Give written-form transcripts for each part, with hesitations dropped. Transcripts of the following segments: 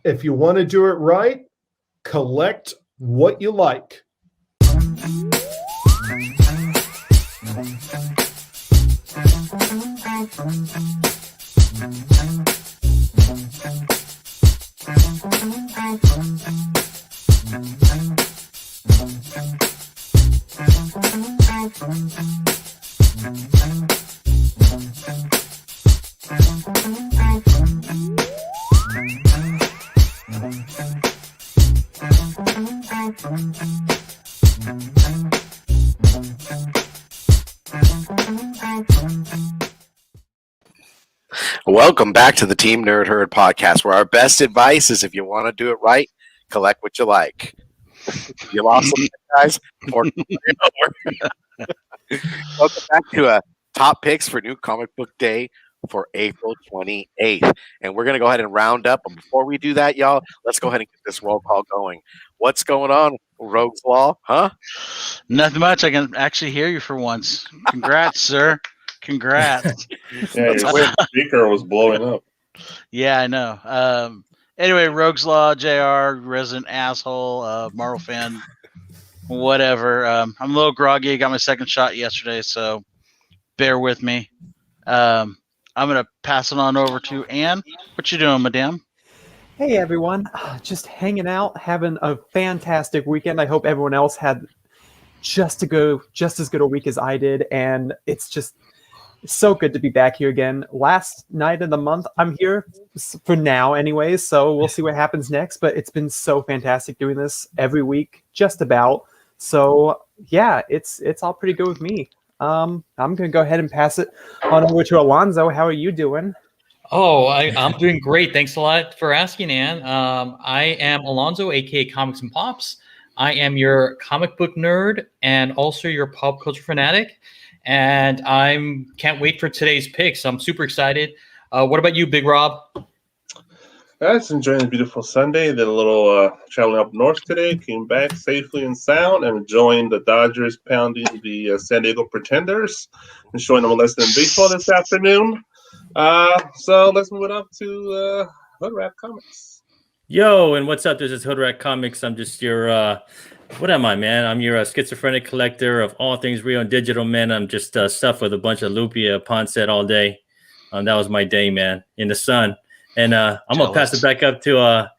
If you want to do it right, collect what you like. Welcome back to the Team Nerd Herd podcast, where our best advice is if you want to do it right, collect what you like. You lost some guys. Welcome back to top picks for new comic book day for April 28th. And we're going to go ahead and round up. But before we do that, y'all, let's go ahead and get this roll call going. What's going on, Rogue's Law? Huh? Nothing much. I can actually hear you for once. Congrats, sir. Congrats. Yeah, your speaker was blowing up. Yeah, I know. Anyway, Rogue's Law, JR, resident asshole, Marvel fan, whatever. I'm a little groggy. Got my second shot yesterday, so bear with me. I'm going to pass it on over to Ann. What you doing, madame? Hey, everyone. Just hanging out, having a fantastic weekend. I hope everyone else had just as good a week as I did, and it's just so good to be back here again. Last night of the month, I'm here for now anyways, so we'll see what happens next, but it's been so fantastic doing this every week, just about. So, yeah, it's all pretty good with me. I'm going to go ahead and pass it on over to Alonzo. How are you doing? Oh, I'm doing great. Thanks a lot for asking, Ann. I am Alonzo, aka Comics and Pops. I am your comic book nerd and also your pop culture fanatic. And I can't wait for today's picks. I'm super excited. What about you, Big Rob? I was enjoying a beautiful Sunday. Did a little traveling up north today. Came back safely and sound and joined the Dodgers pounding the San Diego Pretenders and showing them a lesson in baseball this afternoon. So let's move it up to Hood Rat Comics. Yo, and what's up? This is Hood Rat Comics. I'm just your what am I, man? I'm your schizophrenic collector of all things real and digital, man. I'm just stuffed with a bunch of Lupia Ponset all day. That was my day, man, in the sun. And I'm going to pass it back up to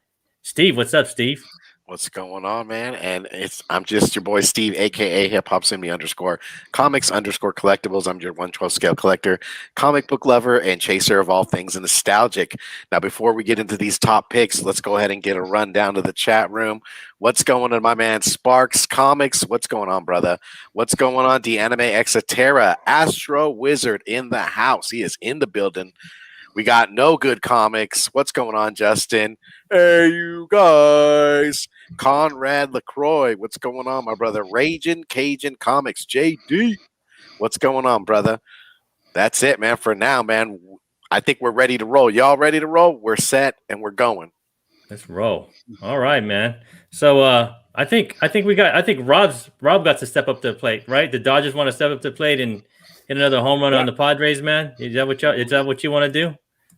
Steve. What's up, Steve? What's going on, man? And I'm just your boy Steve, aka Hip Hop Send Me _ Comics _ Collectibles. I'm your 1/12 scale collector, comic book lover, and chaser of all things nostalgic. Now, before we get into these top picks, let's go ahead and get a rundown to the chat room. What's going on, my man Sparks Comics? What's going on, brother? What's going on, the Anime Exotera? Astro Wizard in the house. He is in the building. We got No Good Comics. What's going on, Justin? Hey, you guys. Conrad LaCroix. What's going on, my brother? Ragin' Cajun Comics. JD. What's going on, brother? That's it, man, for now, man. I think we're ready to roll. Y'all ready to roll? We're set and we're going. Let's roll. All right, man. So I think Rob got to step up to the plate, right? The Dodgers want to step up to the plate and hit another home run on the Padres, man. Is that what you want to do?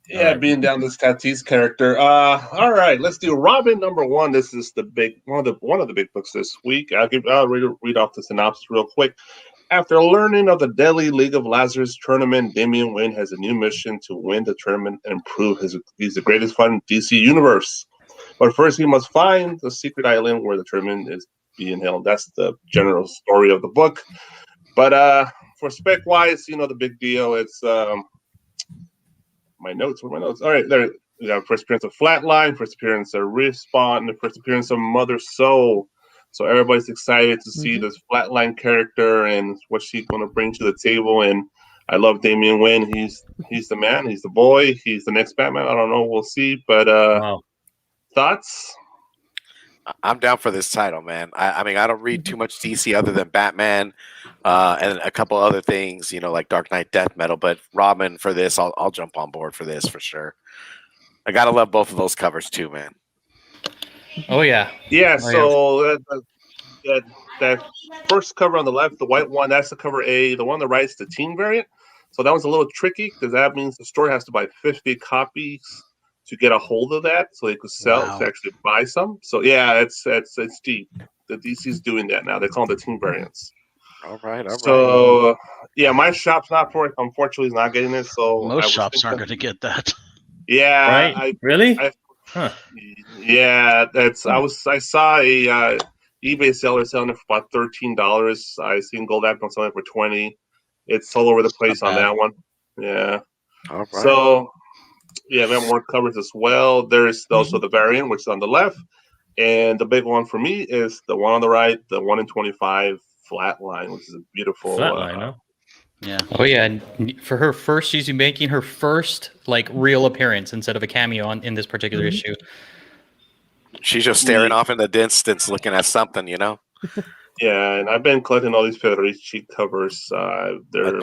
Yeah, being down this Tatis character. All right, let's do Robin #1. This is the big one of the big books this week. I'll read off the synopsis real quick. After learning of the deadly League of Lazarus tournament, Damian Wayne has a new mission to win the tournament and prove he's the greatest fun in DC universe. But first, he must find the secret island where the tournament is being held. That's the general story of the book. But for spec-wise, the big deal. It's my notes. Where are my notes? All right, there. We got first appearance of Flatline, first appearance of Respawn, and the first appearance of Mother Soul. So everybody's excited to see this Flatline character and what she's going to bring to the table. And I love Damian Wayne. He's the man. He's the boy. He's the next Batman. I don't know. We'll see. But thoughts? I'm down for this title, man. I mean, I don't read too much DC other than Batman and a couple other things, like Dark Knight, Death Metal. But Robin, for this, I'll jump on board for this for sure. I gotta love both of those covers too, man. Oh yeah, yeah. So that first cover on the left, the white one, that's the cover A. The one on the right is the teen variant. So that one's a little tricky because that means the store has to buy 50 copies to get a hold of that, so they could sell Wow. to actually buy some. So yeah, it's deep. The DC's doing that now. They call them the team variants. All right. So yeah, my shop's not for it. Unfortunately, is not getting it. So Most shops aren't going to get that. Yeah, Right? Really? Huh. Yeah, I saw a eBay seller selling it for about $13. I seen Gold Apple selling it for $20. It's all over the place on that one. Yeah. All right. So yeah, we have more covers as well. There's also the variant, which is on the left, and the big one for me is the one on the right, the 1 in 25 flatline, which is a beautiful Flatline, huh? Yeah. Oh yeah, and for her first, she's making her first like real appearance instead of a cameo in this particular issue. She's just staring off in the distance, looking at something, you know. Yeah, and I've been collecting all these Federici covers. They're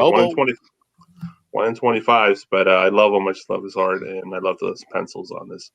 1 in 25s, but I love them. I just love his art, and I love those pencils on these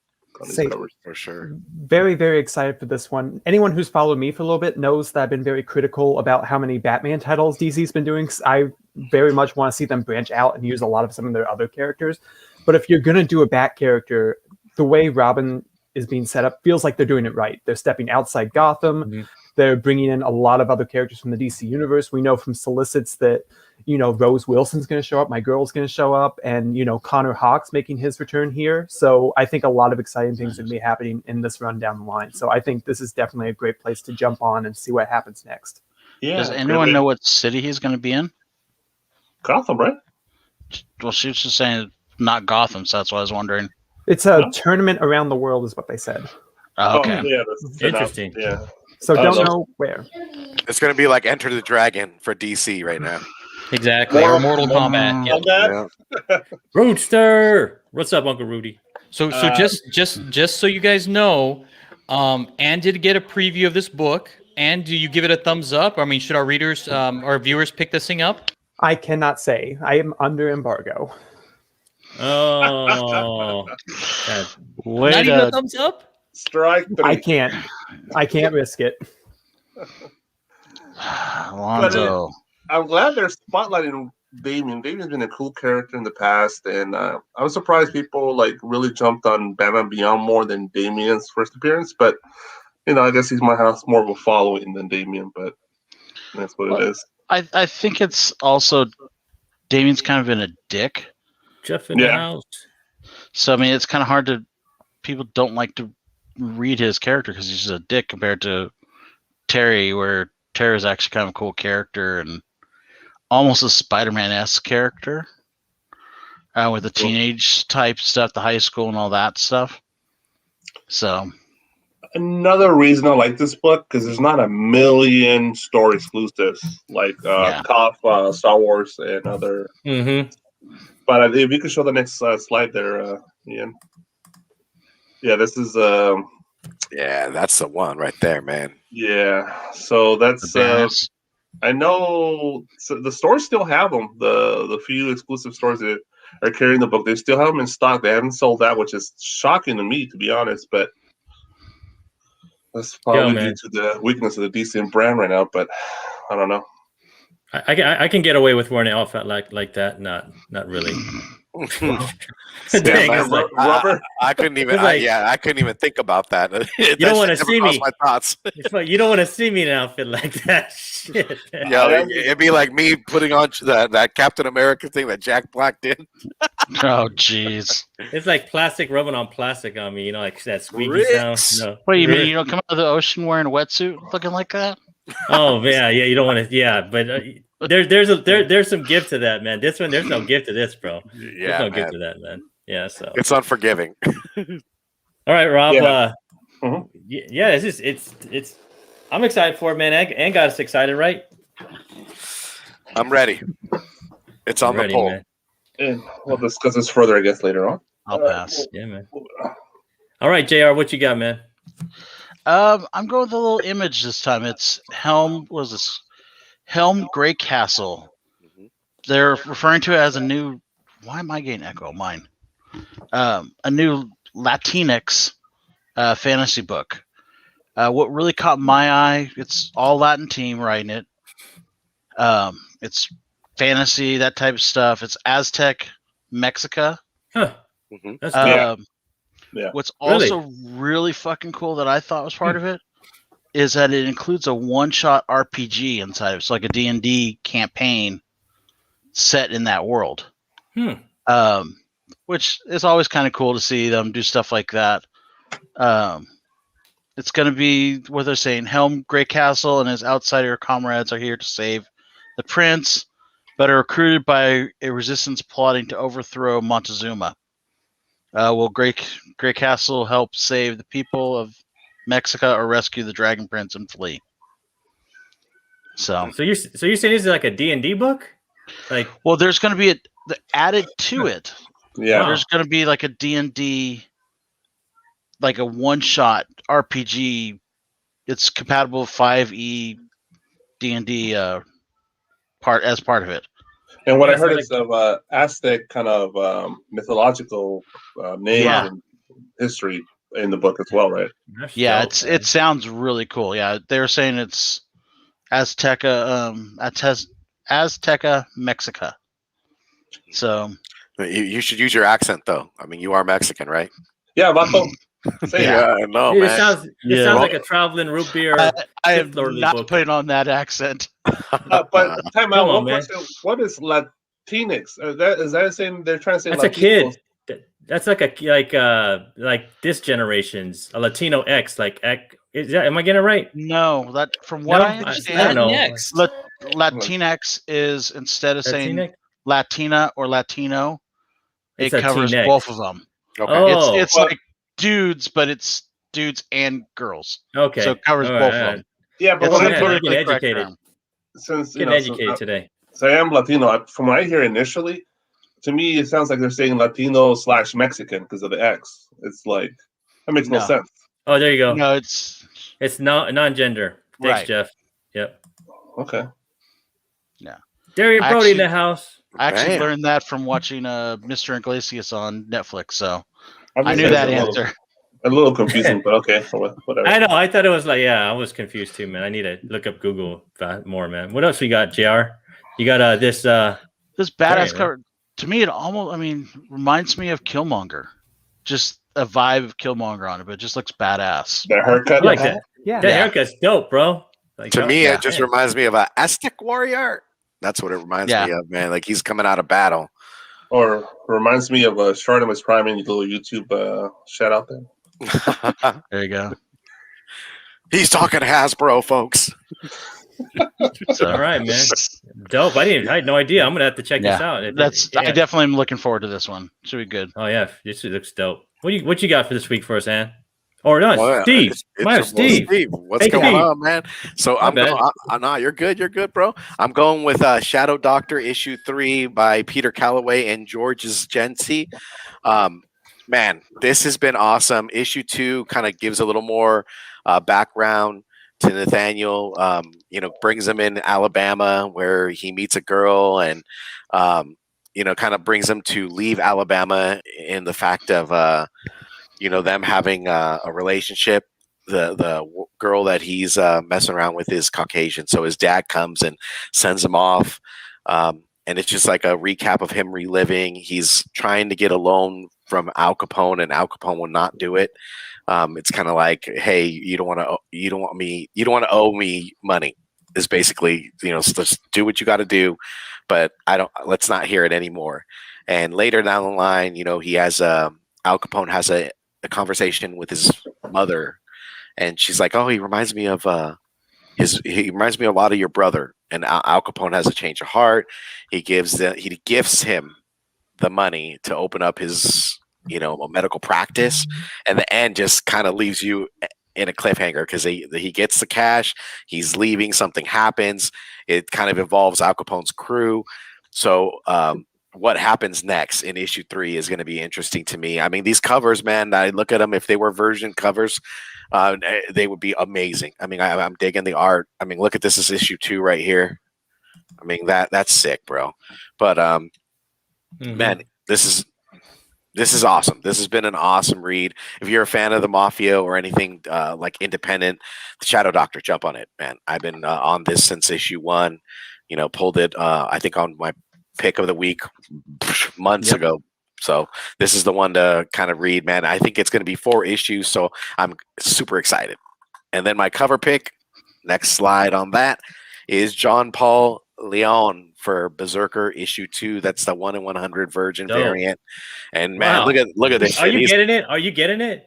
covers for sure. Very, very excited for this one. Anyone who's followed me for a little bit knows that I've been very critical about how many Batman titles DC's been doing. I very much want to see them branch out and use a lot of some of their other characters. But if you're going to do a Bat character, the way Robin is being set up feels like they're doing it right. They're stepping outside Gotham. Mm-hmm. They're bringing in a lot of other characters from the DC universe. We know from solicits that, you know, Rose Wilson's going to show up, my girl's going to show up, and, you know, Connor Hawke's making his return here. So I think a lot of exciting things are going to be happening in this run down the line. So I think this is definitely a great place to jump on and see what happens next. Yeah. Does anyone know what city he's going to be in? Gotham, right? Well, she was just saying not Gotham, so that's why I was wondering. It's a tournament around the world is what they said. Oh, okay. Oh, yeah, Interesting. Yeah. So don't know where. It's going to be like Enter the Dragon for DC right now. Exactly. Or Mortal Kombat. Yeah. Yeah. Roadster. What's up, Uncle Rudy? So just so you guys know, Ann did get a preview of this book. And do you give it a thumbs up? I mean, should our readers, our viewers pick this thing up? I cannot say. I am under embargo. Oh. Not even a thumbs up? Strike 3. I can't risk it. Alonzo. I'm glad they're spotlighting Damian. Damian's been a cool character in the past, and I was surprised people like really jumped on Batman Beyond more than Damian's first appearance. But you know, I guess he's might have more of a following than Damian, but that's what it is. I think it's also Damian's kind of been a dick. Jeff in the house. So I mean, it's kind of hard to. People don't like to read his character because he's just a dick compared to Terry, where Terry's actually kind of a cool character and almost a Spider-Man-esque character with the teenage type stuff, the high school and all that stuff. So another reason I like this book because there's not a million store exclusives like Star Wars and other. Mm-hmm. But if you could show the next slide there, Ian. Yeah, this is. Yeah, that's the one right there, man. Yeah, so that's. I know the stores still have them. The few exclusive stores that are carrying the book, they still have them in stock. They haven't sold out, which is shocking to me, to be honest. But that's probably due to the weakness of the DC brand right now. But I don't know. I can get away with wearing an outfit like that. Not really. Dang, rubber. I couldn't even. I couldn't even think about that. You don't want to see me. My thoughts. You don't want to see me in an outfit like that. Shit. Yeah, it'd be like me putting on that Captain America thing that Jack Black did. Oh, jeez. It's like plastic rubbing on plastic on me. You know, like that squeaky sound. No. What do you mean? You don't come out of the ocean wearing a wetsuit looking like that? Oh yeah. You don't want to. Yeah, but there's some gift to that, man. This one, there's no gift to this, bro. Yeah, there's no gift to that, man. Yeah, so it's unforgiving. All right, Rob. Yeah. Yeah, it's. I'm excited for it, man. And got us excited, right? I'm ready. It's on the poll. Man. And we'll discuss this further, I guess, later on. I'll pass. Yeah, man. All right, JR, what you got, man? I'm going with a little image this time. It's Helm. What is this? Helm Grey Castle. They're referring to it as a new. Why am I getting echo? Mine. A new Latinx fantasy book. What really caught my eye? It's all Latin team writing it. It's fantasy, that type of stuff. It's Aztec, Mexico. Huh. That's cool. Yeah. What's Really? also really fucking cool that I thought was part of it is that it includes a one-shot RPG inside of it. It's like a D&D campaign set in that world. Which is always kind of cool to see them do stuff like that. It's going to be what they're saying. Helm Greycastle and his outsider comrades are here to save the prince, but are recruited by a resistance plotting to overthrow Montezuma. Will Greycastle help save the people of Mexico or rescue the Dragon Prince and flee? So you're saying this is like a D&D book? Like, well, there's going to be added to it. Yeah. There's going to be like a D&D, like a one-shot RPG. It's compatible with 5e D&D part of it. And what Yeah, I heard so is of Aztec kind of mythological names Yeah. and history in the book as well, right? that's Yeah, dope, man. it sounds really cool. Yeah, they were saying it's Azteca Mexica. So You should use your accent, though. I mean, you are Mexican, right? Yeah, Vato. Say it. Yeah, I know, It man. sounds Yeah. like a traveling root beer. I have Sith Lordly not book. putting on that accent. But time out. Come on, One man. question. What is Latinx? Is that saying they're trying to say That's a Latinos? kid. That's like this generation's a Latino X. Like, am I getting it right? No, that from what No? I I don't understand, know. Next. Latinx is instead of saying Latinx? Latina or Latino, It's it covers Latinx. both of them. Okay. Oh, It's Well- like dudes, but it's dudes and girls. okay. So it covers All both right, of all them. Yeah, but It's Oh, when the man, I, you're politically getting correct educated. term. since you Getting know, educated today. so I am Latino. From what I hear initially, to me it sounds like they're saying Latino / Mexican because of the X. It's like that makes no No. sense. Oh, there you go. No, it's It's non-gender. Thanks, Right. Jeff. Yep. Okay. Darian I Brody in actually- the house. I actually Damn. learned that from watching Mr. Iglesias on Netflix. So I'm I just knew saying that it's a little- answer. A little confusing, but okay, whatever. I know. I thought it was like, yeah, I was confused too, man. I need to look up Google more, man. What else we got, JR? You got this. This badass Right, cover, to me, it almost, reminds me of Killmonger. Just a vibe of Killmonger on it, but it just looks badass. The haircut. I like that. Yeah. That Yeah. haircut's dope, bro. Like, To me, yeah. it just reminds me of a Aztec warrior. That's what it reminds Yeah. me of, man. Like he's coming out of battle. Or reminds me of Shartimus Prime and little YouTube shout out there. There you go. He's talking Hasbro, folks. So, all right, man. Dope. I had no idea. I'm gonna have to check this out. I definitely am looking forward to this one. Should be good. Oh yeah, this looks dope. What you got for this week for us, Ann? Or no, Well, Steve. it's My your boy Steve. What's Hey, going Steve. on, man? So My I'm bad. going. No, you're good. You're good, bro. I'm going with Shadow Doctor issue 3 by Peter Calloway and Georges Gency. Man, this has been awesome. Issue 2 kind of gives a little more background to Nathaniel. Brings him in Alabama where he meets a girl and kind of brings him to leave Alabama in the fact of them having a relationship. The girl that he's messing around with is Caucasian, so his dad comes and sends him off, and it's just like a recap of him reliving. He's trying to get a loan from Al Capone, and Al Capone will not do it. It's kind of like, hey, you don't want to owe me money. Is basically, just do what you got to do, but let's not hear it anymore. And later down the line, he has Al Capone has a conversation with his mother, and she's like, "Oh, he reminds me of a lot of your brother." And Al Capone has a change of heart. He gifts him the money to open up his a medical practice, and the end just kind of leaves you in a cliffhanger because he gets the cash, he's leaving, something happens, it kind of involves Al Capone's crew. So what happens next in issue 3 is going to be interesting to me. I mean, these covers, man, I look at them, if they were version covers, they would be amazing. I mean, I'm digging the art. I mean, look at this is issue 2 right here. I mean, that's sick, bro. But man, this is awesome. This has been an awesome read. If you're a fan of the Mafia or anything like independent, the Shadow Doctor, jump on it, man. I've been on this since issue 1. Pulled it, I think, on my pick of the week months ago. So this is the one to kind of read, man. I think it's going to be 4 issues, so I'm super excited. And then my cover pick, next slide on that, is John Paul Leon for Berserker issue 2. That's the 1 in 100 Virgin Dope. variant. And man, Wow. look at this. Are shit. you He's- getting it? Are you getting it?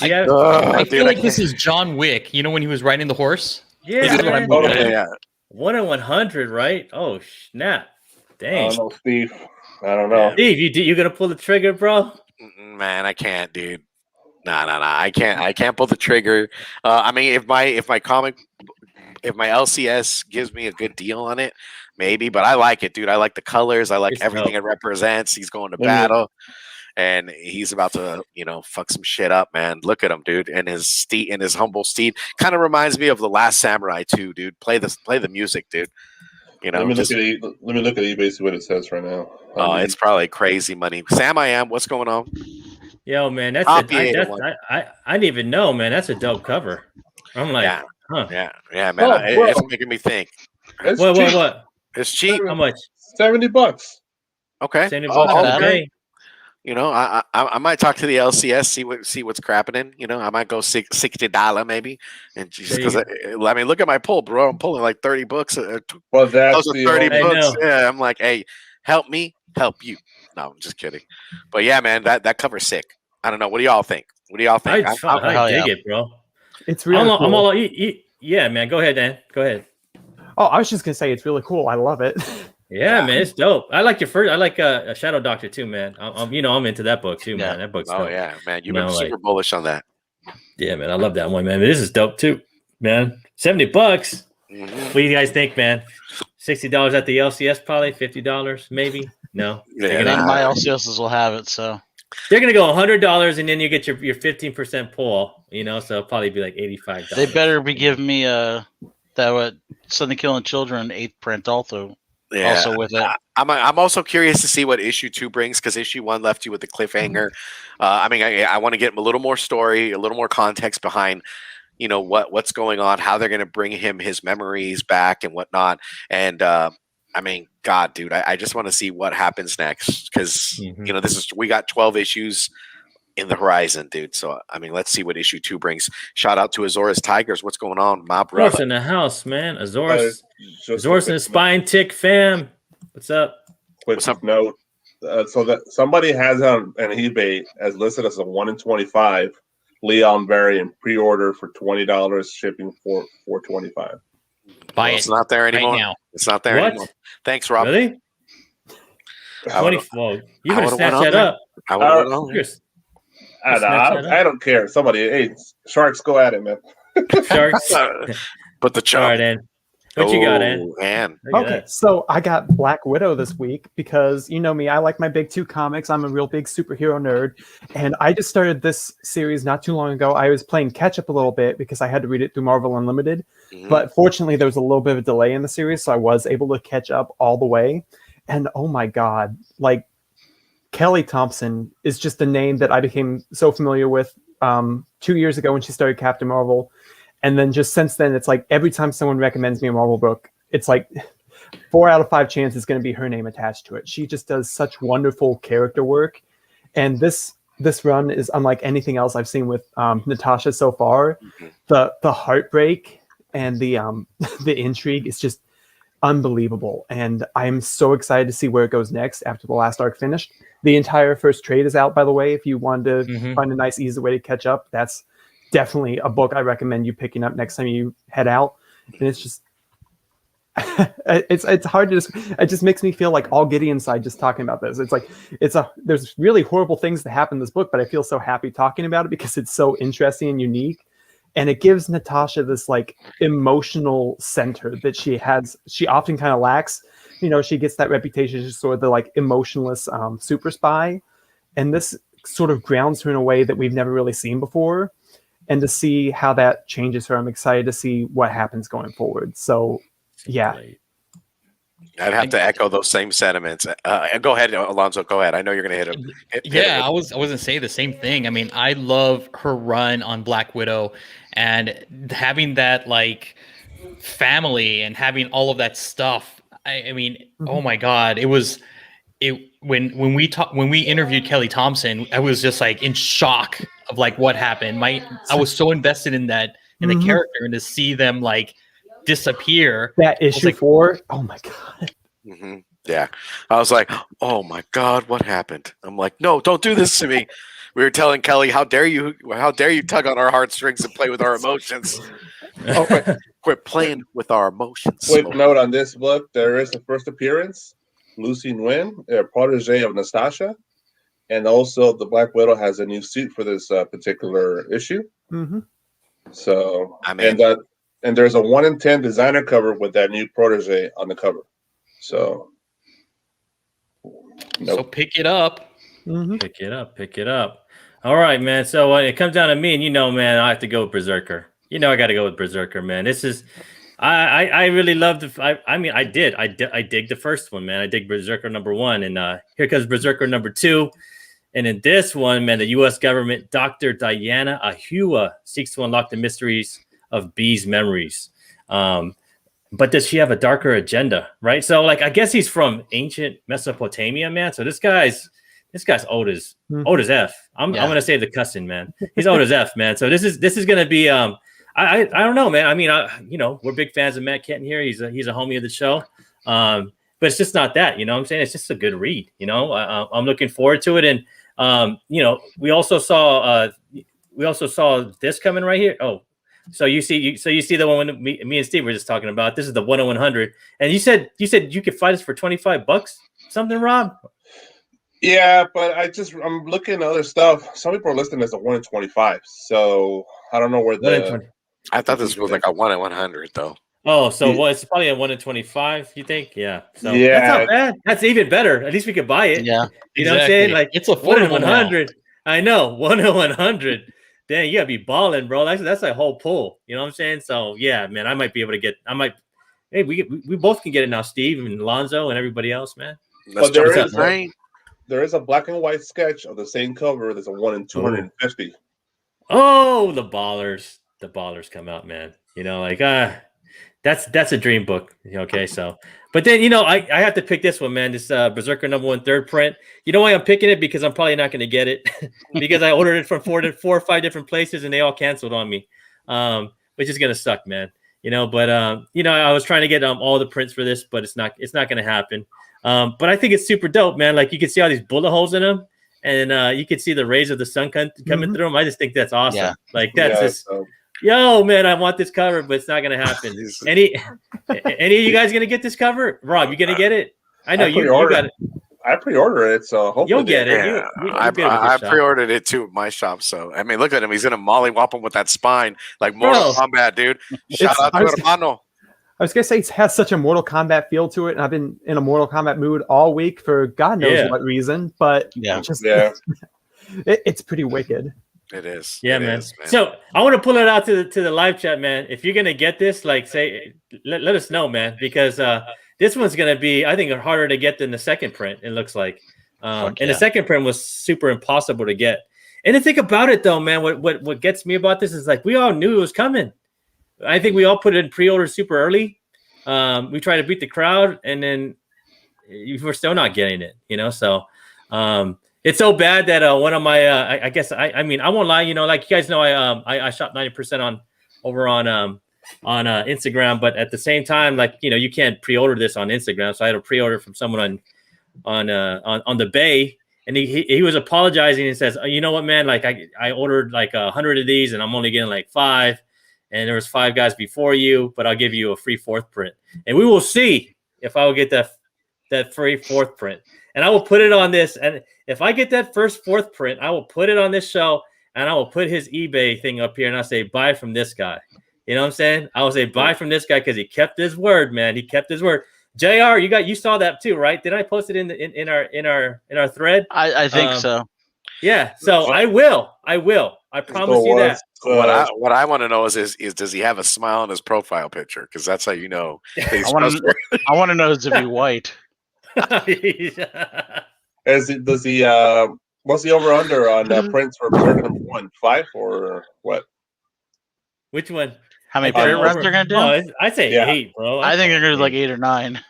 Yeah. I feel dude, like this is John Wick. You know when he was riding the horse? Yeah. This is what I'm man. looking at. yeah. 1 in 100, right? Oh snap! I Dang. don't know, Steve. I don't know. Steve, you gonna pull the trigger, bro? Man, I can't, dude. Nah. I can't pull the trigger. I mean, if my LCS gives me a good deal on it, maybe. But I like it, dude. I like the colors. I like It's everything dope. it represents. He's going to Mhm. battle, and he's about to, fuck some shit up, man. Look at him, dude. And his steed, and his humble steed, kind of reminds me of The Last Samurai too, dude. Play the music, dude. Let me look at eBay, see what it says right now. Oh, it's probably crazy money. Sam, I am. What's going on? Yo, man, I'll be I didn't even know, man. That's a dope cover. I'm like, Yeah. huh? Yeah, man. Oh, bro. It's making me think. It's What? cheap. It's cheap. How much? $70. Okay. $70 not a bad. day. I might talk to the LCS, see what's crapping. I might go $60 maybe, and just because I mean, look at my pull, bro. I'm pulling like 30 books. Well, that's Those are the 30 I books. know. Yeah, I'm like, hey, help me, help you. No, I'm just kidding. But yeah, man, that cover's sick. I don't know. What do y'all think? I Hell dig yeah. it, bro. It's really cool. I'm all yeah, man. Go ahead, Dan. Go ahead. Oh, I was just gonna say it's really cool. I love it. Yeah, man, it's dope. I like a Shadow Doctor too, man. I'm into that book too, man. That book's Oh dope. yeah, man. You've You been know, super bullish on that. Yeah, man. I love that one, man. This is dope too, man. $70. Mhm. What do you guys think, man? $60 at the LCS, probably $50, maybe. No, Yeah, None of nah. my LCSs will have it, so they're gonna go $100, and then you get your 15% pull. So it'll probably be like $85. they better be giving me Sunday Killing Children 8th print also with it. I'm also curious to see what issue 2 brings, because issue 1 left you with the cliffhanger. I mean, I want to get a little more story, a little more context behind, what's going on, how they're going to bring him his memories back and whatnot. And I mean, God, dude, I just want to see what happens next, because we got 12 issues in the horizon, dude. So I mean, let's see what issue 2 brings. Shout out to Azores Tigers. What's going on, my Azores brother? in the house, man. Azores Just and the Spine Tick fam. What's up? quick What's up? note. So that somebody has on eBay as listed as a 1 in 25 Leon variant pre-order for $20, shipping for $4.25. Buy It's it not there anymore. right now. It's not there What? anymore. Thanks, Rob. Really? I would've- 20. Well, you I better would've snatch went that on up. I would've went on there. You're- I don't care. Somebody, hey, Sharks, go at it, man. Sharks. But the All chump. right, Ann. What you got, Ann? Man. Look at Okay, that. so I got Black Widow this week because you know me, I like my big 2 comics. I'm a real big superhero nerd. And I just started this series not too long ago. I was playing catch up a little bit because I had to read it through Marvel Unlimited. Mhm. But fortunately, there was a little bit of a delay in the series, so I was able to catch up all the way. And oh my God, like Kelly Thompson is just a name that I became so familiar with 2 years ago when she started Captain Marvel. And then just since then, it's like every time someone recommends me a Marvel book, it's like 4 out of 5 chances it's going to be her name attached to it. She just does such wonderful character work. And this run is unlike anything else I've seen with Natasha so far. The heartbreak and the intrigue is just unbelievable. And I'm so excited to see where it goes next after the last arc finished. The entire first trade is out, by the way. If you wanted to find a nice, easy way to catch up, that's definitely a book I recommend you picking up next time you head out. And it's just it's hard to it just makes me feel like all giddy inside just talking about this. It's like there's really horrible things that happen in this book, but I feel so happy talking about it because it's so interesting and unique. And it gives Natasha this like emotional center that she often kind of lacks. She gets that reputation as sort of the like emotionless super spy. And this sort of grounds her in a way that we've never really seen before. And to see how that changes her, I'm excited to see what happens going forward. So, yeah. I'd have to echo those same sentiments. Go ahead, Alonzo. Go ahead. I know you're going to hit him. Yeah, I was going to say the same thing. I mean, I love her run on Black Widow and having that like family and having all of that stuff. I mean, oh my God, it was when we interviewed Kelly Thompson, I was just like in shock of like what happened. I was so invested in that in the character, and to see them like disappear. That issue like, 4. Oh my god. Mm-hmm. Yeah, I was like, oh my god, what happened? I'm like, no, don't do this to me. We were telling Kelly, how dare you tug on our heartstrings and play with our emotions. Quit playing with our emotions. Quick note on this book: there is a first appearance. Lucy Nguyen, a protege of Nastasha, and also the Black Widow has a new suit for this particular issue. Mm-hmm. So, I mean, and there's a 1 in 10 designer cover with that new protege on the cover. So, so pick it up. Mm-hmm. Pick it up. All right, man. So when it comes down to me, and man, I have to go with Berserker. I got to go with Berserker, man. This is, I really love I dig the first one, man. I dig Berserker #1, and here comes Berserker #2. And in this one, man, the U.S. government, Dr. Diana Ahua, seeks to unlock the mysteries of Bee's memories. But does she have a darker agenda, right? So, like, I guess he's from ancient Mesopotamia, man. So this guy's old as F. I'm gonna say the cussing, man. He's old as F, man. So this is gonna be I don't know, man. I mean, we're big fans of Matt Kenton here. He's a homie of the show. But it's just not that, you know what I'm saying? It's just a good read, I'm looking forward to it. And we also saw this coming right here. Oh, so you see the one when me and Steve were just talking about. This is the 10100, and you said you could find this for $25, something, Rob? Yeah, but I'm looking at other stuff. Some people are listing as a 1 in 25. So I don't know where I thought this was like a 1 in 100 though. Oh, so it's probably a 1 in 25, you think? Yeah. So yeah, that's not bad. That's even better. At least we could buy it. Yeah. You know what I'm saying? Like, it's a 1 in 100. I know, 1 in 100. Dang, you gotta be balling, bro. That's a whole pull. You know what I'm saying? So yeah, man, I might be able to get. Hey, we both can get it now, Steve and Lonzo and everybody else, man. But there is a black and white sketch of the same cover. There's a 1 in 250. Oh, the ballers come out, man. That's a dream book. Okay, so but then I have to pick this one, man. This Berserker #1 third print. You know why I'm picking it? Because I'm probably not going to get it because I ordered it from 4 or 5 different places and they all canceled on me, which is gonna suck, man. But I was trying to get all the prints for this, but it's not going to happen. But I think it's super dope, man. Like, you can see all these bullet holes in them, and you can see the rays of the sun coming through them. I just think that's awesome. Yeah. Like, that's just. Yo, man, I want this cover, but it's not gonna happen. Any of you guys gonna get this cover? Rob, you gonna get it? I know you got it. I pre-ordered it, so hopefully you'll get it. Yeah, I pre-ordered it too at my shop. So I mean, look at him; he's gonna mollywop him with that spine, like Mortal Kombat, dude. Shout out to hermano. I was gonna say it has such a Mortal Kombat feel to it, and I've been in a Mortal Kombat mood all week for God knows what reason. But it's pretty wicked. It is. Yeah, man. So I want to pull it out to the live chat, man. If you're gonna get this, like, say, let us know, man, because this one's gonna be, I think, harder to get than the second print. It looks like, and the second print was super impossible to get. And to think about it, though, man, what gets me about this is, like, we all knew it was coming. I think we all put it in pre-order super early. We tried to beat the crowd, and then we're still not getting it. So. It's so bad that one of my I mean, I won't lie, like, you guys know, I shop 90% over on Instagram, but at the same time, like, you can't pre-order this on Instagram, so I had to pre-order from someone on the Bay, and he was apologizing and says, you know what, man, like, I ordered like 100 of these and I'm only getting like 5, and there was 5 guys before you, but I'll give you a free 4th print, and we will see if I will get that free 4th print. And I will put it on this. And if I get that first 4th print, I will put it on this show, and I will put his eBay thing up here, and I'll say, buy from this guy. You know what I'm saying? I will say, buy from this guy, because he kept his word, man. He kept his word. JR, you saw that too, right? Did I post it in our thread? I think so. Yeah. So I will. I promise you that. What I want to know is does he have a smile on his profile picture? Because that's how you know. I want to know, does it be white? Does he what's the over under on prints for Berserker #1? 5 or what? Which one? How many print runs they're gonna do? I'd say 8, bro. I think they're gonna do like 8 or 9.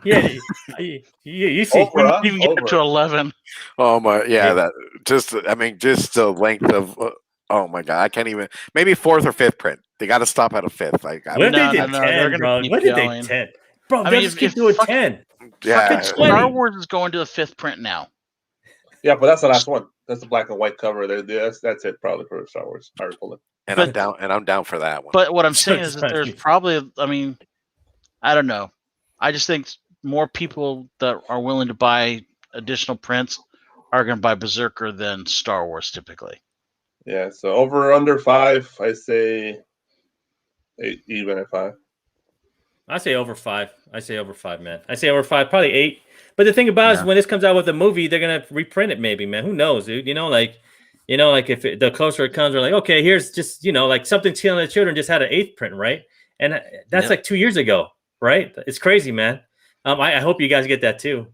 Yeah, you see. Over, We huh? might even get Over. to 11. Oh my, yeah. Yeah. That just, I mean, just the length of. Oh my god, I can't even. Maybe fourth or fifth print. They got to stop at a fifth. Like, I What if mean, they No, did no, they're 10, gonna bro? keep What did they going. 10? Bro, I they'll mean, just keep if doing fuck- 10. yeah. fucking Star 20. Wars is going to the 5th print now. Yeah, but that's the last one. That's the black and white cover. That's it probably for Star Wars. Article. And But- I'm down. And I'm down for that one. But what I'm So saying is that there's exciting. probably, I mean, I don't know. I just think more people that are willing to buy additional prints are going to buy Berserker than Star Wars typically. Yeah. So over under 5, I say 8 even at 5. I say over 5. I say over 5, man. I say over 5, probably 8. But the thing about it is, when this comes out with a movie, they're gonna reprint it, maybe, man. Who knows, dude? Like if the closer it comes, we're like, okay, here's just like something Killing the Children just had an 8th print, right? And that's like 2 years ago, right? It's crazy, man. I hope you guys get that too.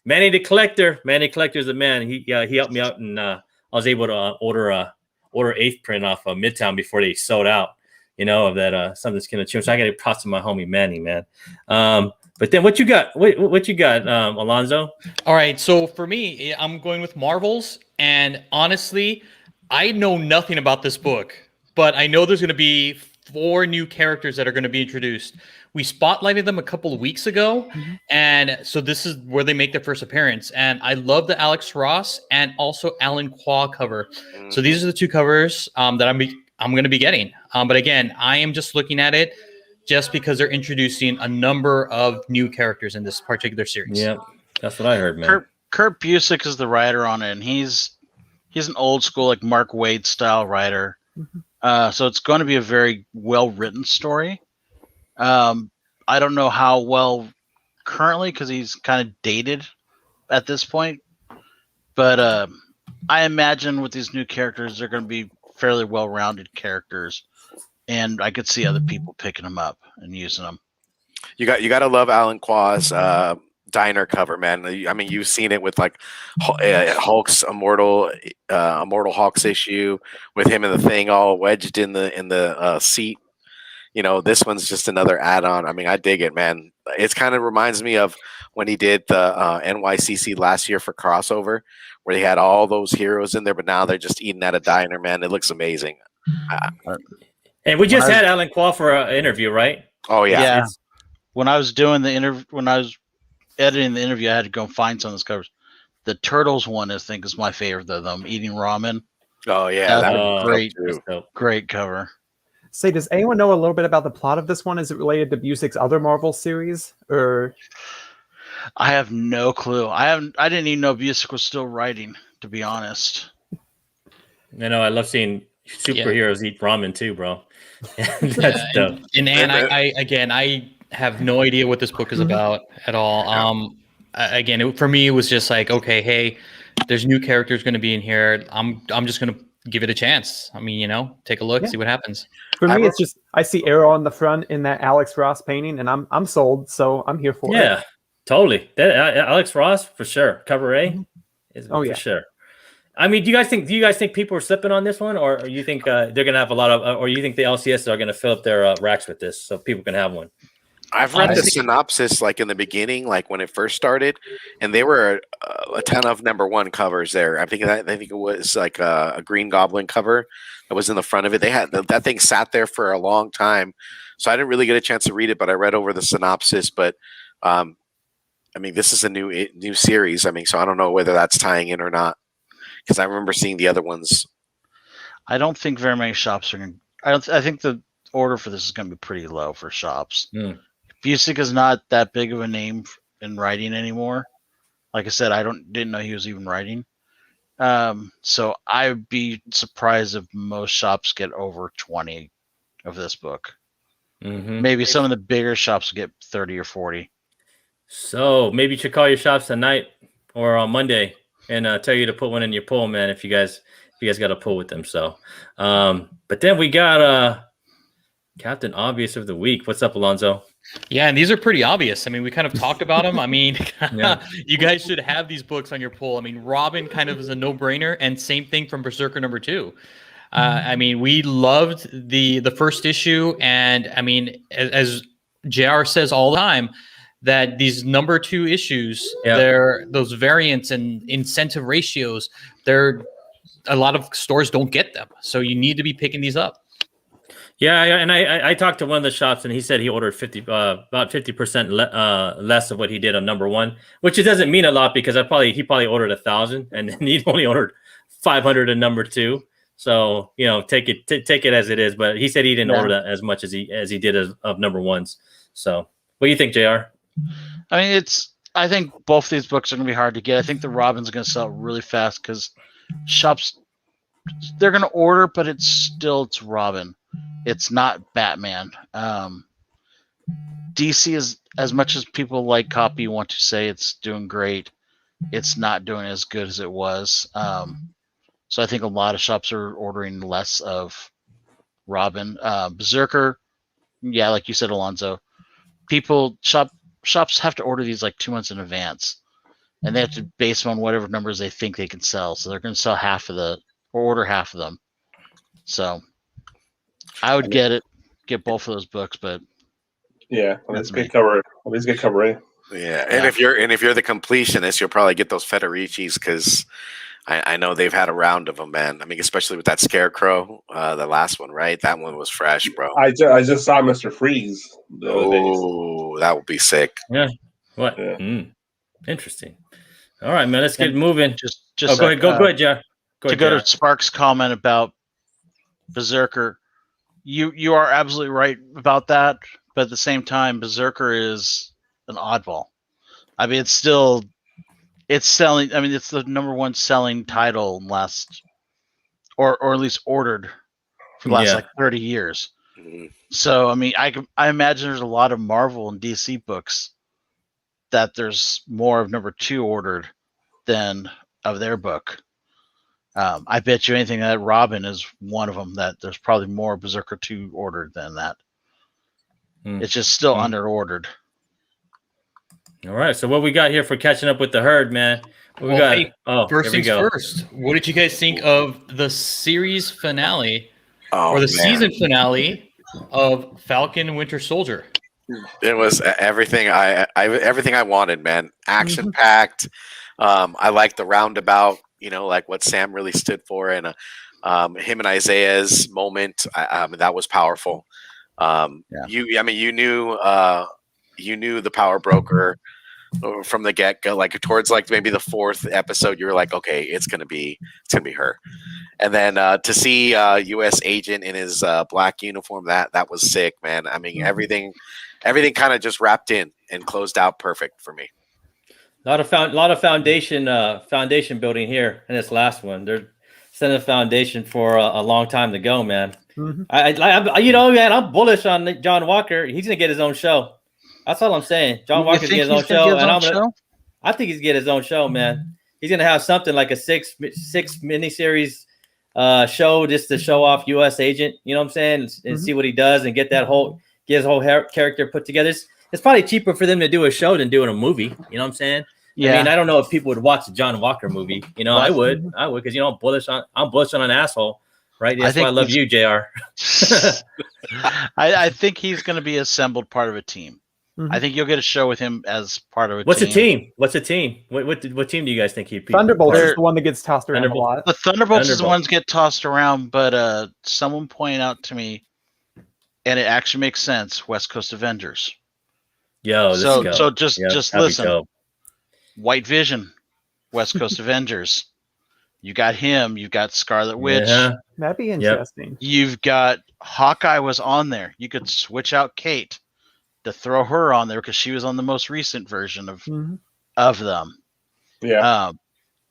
Manny the Collector. Manny Collector's the man. He helped me out, and I was able to order 8th print off of Midtown before they sold out. Of that something's Killing the Children. So I got to props to my homie Manny, man. But then what you got? What you got, Alonzo? All right, so for me, I'm going with Marvels, and honestly, I know nothing about this book, but I know there's going to be 4 new characters that are going to be introduced. We spotlighted them a couple of weeks ago, and so this is where they make their first appearance. And I love the Alex Ross and also Alan Quah cover. So these are the 2 covers that I'm going to be getting. But again, I am just looking at it just because they're introducing a number of new characters in this particular series. Yeah, that's what I heard, man. Kurt Busiek is the writer on it, and he's an old school like Mark Waid style writer. So it's going to be a very well written story. I don't know how well currently because he's kind of dated at this point, but I imagine with these new characters, they're going to be fairly well rounded characters, and I could see other people picking them up and using them. You got to love Alan Quah's diner cover, man. I mean, you've seen it with like Hulk's Immortal Hulk's issue with him and the Thing all wedged in the seat. This one's just another add-on. I mean, I dig it, man. It kind of reminds me of when he did the NYCC last year for Crossover, where they had all those heroes in there, but now they're just eating at a diner, man. It looks amazing. And we just had Alan Quah for an interview, right? Oh yeah. When I was doing the interview, when I was editing the interview, I had to go find some of those covers. The Turtles one, I think, is my favorite. Though them eating ramen. Oh yeah, That's that a great cover. Say, does anyone know a little bit about the plot of this one? Is it related to Busiek's other Marvel series, or? I have no clue. I didn't even know Busiek was still writing, to be honest. I love seeing superheroes eat ramen too, bro. That's dope. And I have no idea what this book is about at all. For me, it was just like, okay, hey, there's new characters going to be in here. I'm just going to give it a chance. I mean, take a look, see what happens. For me, it's just I see Arrow on the front in that Alex Ross painting, and I'm sold. So I'm here for it. Yeah, totally. That Alex Ross for sure. Cover A is for sure. I mean, do you guys think people are slipping on this one, or you think they're gonna have a lot of, or you think the LCS are gonna fill up their racks with this so people can have one? I've read the synopsis like in the beginning, like when it first started, and they were a ton of #1 covers there. I think it was like a Green Goblin cover that was in the front of it. They had that thing sat there for a long time, so I didn't really get a chance to read it, but I read over the synopsis. But I mean, this is a new series. I mean, so I don't know whether that's tying in or not, because I remember seeing the other ones. I don't think very many shops are going to. I think the order for this is going to be pretty low for shops. Busiek is not that big of a name in writing anymore. Like I said, didn't know he was even writing. So I'd be surprised if most shops get over 20 of this book. Maybe some of the bigger shops get 30 or 40. So maybe you should call your shops tonight or on Monday and tell you to put one in your pull, man. If you guys got a pull with them. So, but then we got Captain Obvious of the Week. What's up, Alonzo? Yeah, and these are pretty obvious. I mean, we kind of talked about them. I mean, you guys should have these books on your pull. I mean, Robin kind of is a no-brainer, and same thing from Berserker #2. I mean, we loved the first issue, and I mean, as JR says all the time, that these number 2 issues, those variants and incentive ratios, a lot of stores don't get them. So you need to be picking these up. Yeah, and I talked to one of the shops, and he said he ordered about 50% less of what he did on number 1, which it doesn't mean a lot because he probably ordered 1,000, and then he only ordered 500 in number 2. So take it as it is. But he said he didn't order that as much as he did of number 1s. So what do you think, JR? I mean, I think both these books are going to be hard to get. I think the Robin's going to sell really fast because shops, they're going to order, but it's Robin. It's not Batman. DC is, as much as people like copy want to say it's doing great, it's not doing as good as it was. So I think a lot of shops are ordering less of Robin. Berserker, yeah, like you said, Alonzo, shops have to order these like 2 months in advance, and they have to base them on whatever numbers they think they can sell. So they're going to sell order half of them. So I would get both of those books, but yeah, let's get cover. Let's get cover. Yeah, and if you're the completionist, you'll probably get those Federicis because I know they've had a round of them, man. I mean, especially with that Scarecrow, the last one, right? That one was fresh, bro. I just saw Mr. Freeze. Oh, that would be sick. Yeah. What? Yeah. Interesting. All right, man. Let's get moving. Just go ahead, Jeff. Go to Sparks' comment about Berserker. You are absolutely right about that, but at the same time, Berserker is an oddball. I mean, it's selling. I mean, it's the number 1 selling title or at least ordered for the last 30 years. Mm-hmm. So, I mean, I imagine there's a lot of Marvel and DC books that there's more of number 2 ordered than of their book. I bet you anything that Robin is one of them that there's probably more Berserker 2 ordered than that. It's just still under ordered. All right, so what we got here for catching up with the herd, man? First things first. What did you guys think of the series finale season finale of Falcon and Winter Soldier? It was everything everything I wanted, man. Action packed. I like the roundabout. Like what Sam really stood for, and him and Isaiah's moment. That was powerful. You knew the power broker from the get-go, like towards like maybe the 4th episode, you were like, okay, it's gonna be her. And then to see US agent in his black uniform, that was sick, man. I mean, everything kind of just wrapped in and closed out perfect for me. A lot of foundation building here in this last one. They're setting a foundation for a long time to go, man. Mm-hmm. Man, I'm bullish on John Walker. He's gonna get his own show. That's all I'm saying. John Walker's gonna get his own show, I think he's gonna get his own show, man. He's gonna have something like a six miniseries show just to show off US agent. You know what I'm saying? And see what he does and get his whole character put together. It's probably cheaper for them to do a show than doing a movie. You know what I'm saying? Yeah. I mean, I don't know if people would watch the John Walker movie. I would because I'm bullish on an asshole, right? That's why I love you, JR. I think he's going to be assembled part of a team. Mm-hmm. I think you'll get a show with him as part of a team. What's a team? What team do you guys think he'd be? Thunderbolts is the one that gets tossed around a lot. The Thunderbolts is the ones get tossed around, but someone pointed out to me, and it actually makes sense, West Coast Avengers. So just listen. White Vision, West Coast Avengers. You got him. You've got Scarlet Witch. Yeah. That'd be interesting. Yep. You've got Hawkeye was on there. You could switch out Kate to throw her on there because she was on the most recent version of them. Yeah.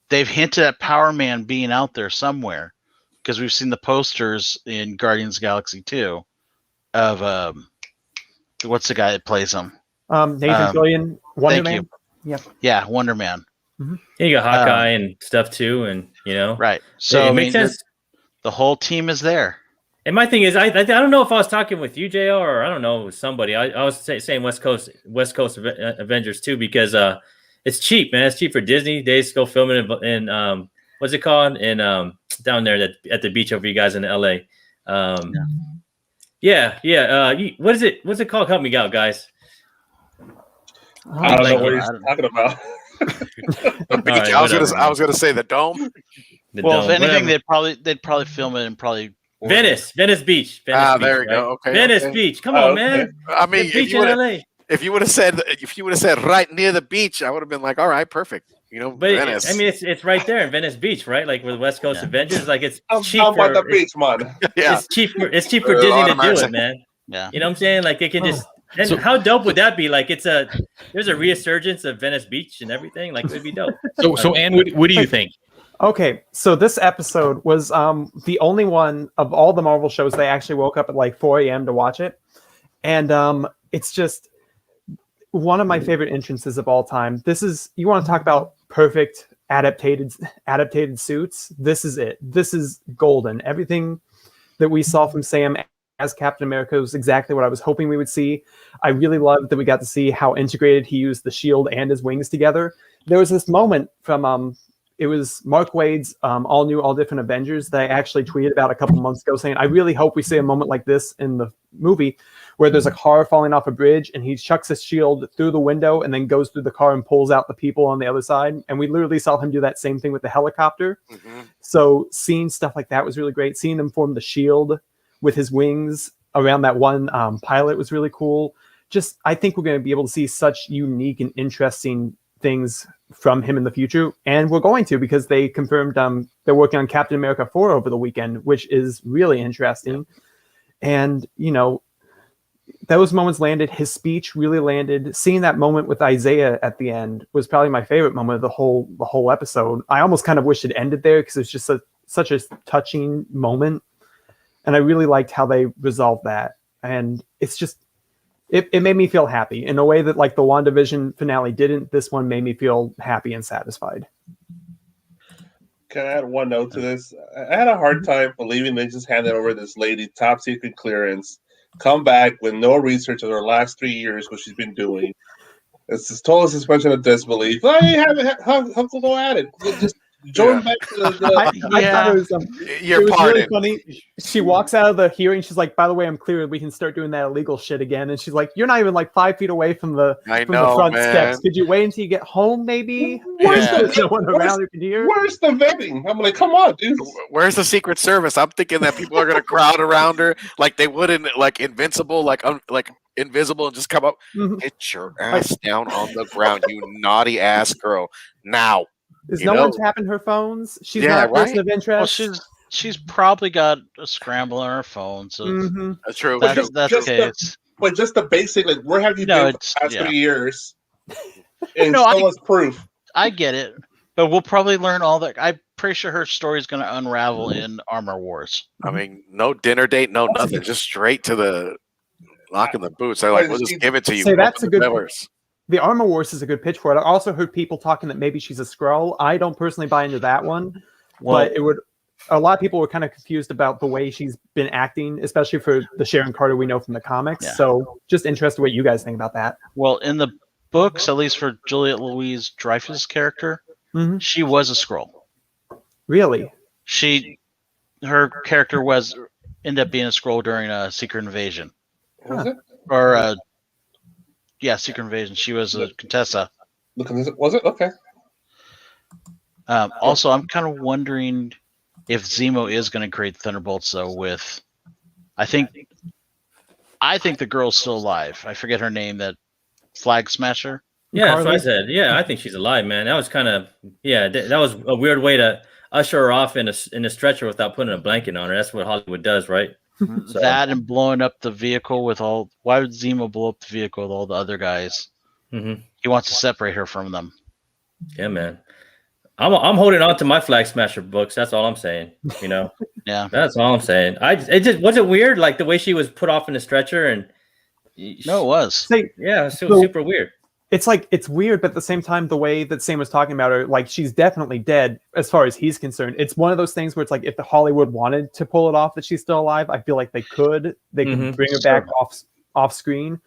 They've hinted at Power Man being out there somewhere because we've seen the posters in Guardians of the Galaxy 2 of what's the guy that plays him? Nathan Fillion, Wonder Man. Yep. Yeah, Wonder Man. Mm-hmm. Yeah, you got Hawkeye and stuff too, and right. So it makes sense. The whole team is there. And my thing is, I don't know if I was talking with you, JR, or I don't know with somebody. I was saying West Coast Avengers too because it's cheap, man. It's cheap for Disney. They just go film it in what's it called? In down there at the beach over you guys in LA. What is it? What's it called? Help me out, guys. I don't know what I he's don't- talking about. The beach. right, I was whatever, I was gonna say the dome. The Well, if dome, anything, whatever. they'd probably film it and probably Venice Beach. Venice Beach, There we right? go. Okay, Venice okay. Beach. Come on, Okay. man. I mean, The beach in LA. if you would have said right near the beach, I would have been like, all right, perfect. You know, But Venice. I mean, it's right there in Venice Beach, right? Like with West Coast Yeah. Avengers, like it's I'm cheap down by for the beach, man. yeah. it's cheap for Disney to do automatic. it, man. Yeah. You know what I'm saying? Like it can just. And So- how dope would that be? Like there's a resurgence of Venice Beach and everything. Like it would be dope. So Anne, what do you think? Okay, so this episode was the only one of all the Marvel shows they actually woke up at like 4 a.m. to watch it. And it's just one of my favorite entrances of all time. This is, you want to talk about perfect adapted suits? This is it. This is golden. Everything that we saw from Sam as Captain America was exactly what I was hoping we would see. I really loved that we got to see how integrated he used the shield and his wings together. There was this moment from it was Mark Waid's All New, All Different Avengers that I actually tweeted about a couple months ago saying, I really hope we see a moment like this in the movie where there's a car falling off a bridge and he chucks his shield through the window and then goes through the car and pulls out the people on the other side. And we literally saw him do that same thing with the helicopter. Mm-hmm. So seeing stuff like that was really great. Seeing him form the shield with his wings around that one pilot was really cool. Just, I think we're going to be able to see such unique and interesting things from him in the future, and we're going to, because they confirmed they're working on Captain America 4 over the weekend, which is really interesting. And you know, those moments landed. His speech really landed. Seeing that moment with Isaiah at the end was probably my favorite moment of the whole episode. I almost kind of wish it ended there because it's just such a touching moment, and I really liked how they resolved that. And it's just, it made me feel happy in a way that like the WandaVision finale didn't. This one made me feel happy and satisfied. Can I add one note to this? I had a hard time believing they just handed over this lady top secret clearance, come back with no research of her last 3 years, what she's been doing. It's just total suspension of disbelief. Oh, you have it. How go at it? Just join back to the I thought it was, You're it was really pardoned. funny. She walks out of the hearing. She's like, by the way, I'm clear. We can start doing that illegal shit again. And she's like, you're not even like 5 feet away from the I the know, front man. steps. Could you wait until you get home, maybe? Where's Yeah. There's no one around who can hear. Where's the vetting? I'm like, come on, dude. Where's the Secret Service? I'm thinking that people are gonna crowd around her like they would in like Invincible, like Invisible, and just come up, Mhm. get your ass down on the ground, you naughty ass girl. Now, Is You no know- one tapping her phones? She's Yeah, not a person right? of interest. Well, she's probably got a scramble on her phone, so Mhm. that's true. But that's just okay. the- But just the basic, like, where have you No, been for it's- the past yeah. 3 years? And No, show us proof. I get it, but we'll probably learn all that. I'm pretty sure her story is going to unravel in Armor Wars. I mean, no dinner date, no nothing, just straight to the locking the boots. They're like, we'll just give it to you. Say, that's Open a the good- doors. The Armor Wars is a good pitch for it. I also heard people talking that maybe she's a Skrull. I don't personally buy into that one, Well, but it would. A lot of people were kind of confused about the way she's been acting, especially for the Sharon Carter we know from the comics. Yeah. So, just interested what you guys think about that. well, in the books, at least for Juliette Louise Dreyfus' character, Mhm. she was a Skrull. Really? Her character ended up being a Skrull during a Secret Invasion, Was it? or Secret Invasion. She was a Contessa. Look at this. Was it? Okay. Also, I'm kind of wondering if Zemo is going to create Thunderbolts though. I think the girl's still alive. I forget her name. That Flag Smasher. Yeah, that's what I Carly? said. Yeah, I think she's alive, man. That was kind of that was a weird way to usher her off in a stretcher without putting a blanket on her. That's what Hollywood does, right? So- That and blowing up the vehicle with all. Why would Zemo blow up the vehicle with all the other guys? Mhm. He wants to separate her from them. Yeah, man. I'm holding on to my Flag Smasher books. That's all I'm saying. You know, Yeah. that's all I'm saying. It just wasn't weird, like the way she was put off in a stretcher, and No, it was. Say, yeah, So- super weird. it's like it's weird, but at the same time, the way that Sam was talking about her, like she's definitely dead as far as he's concerned. It's one of those things where it's like if the Hollywood wanted to pull it off that she's still alive, I feel like they could. They could Mhm. bring her back off screen.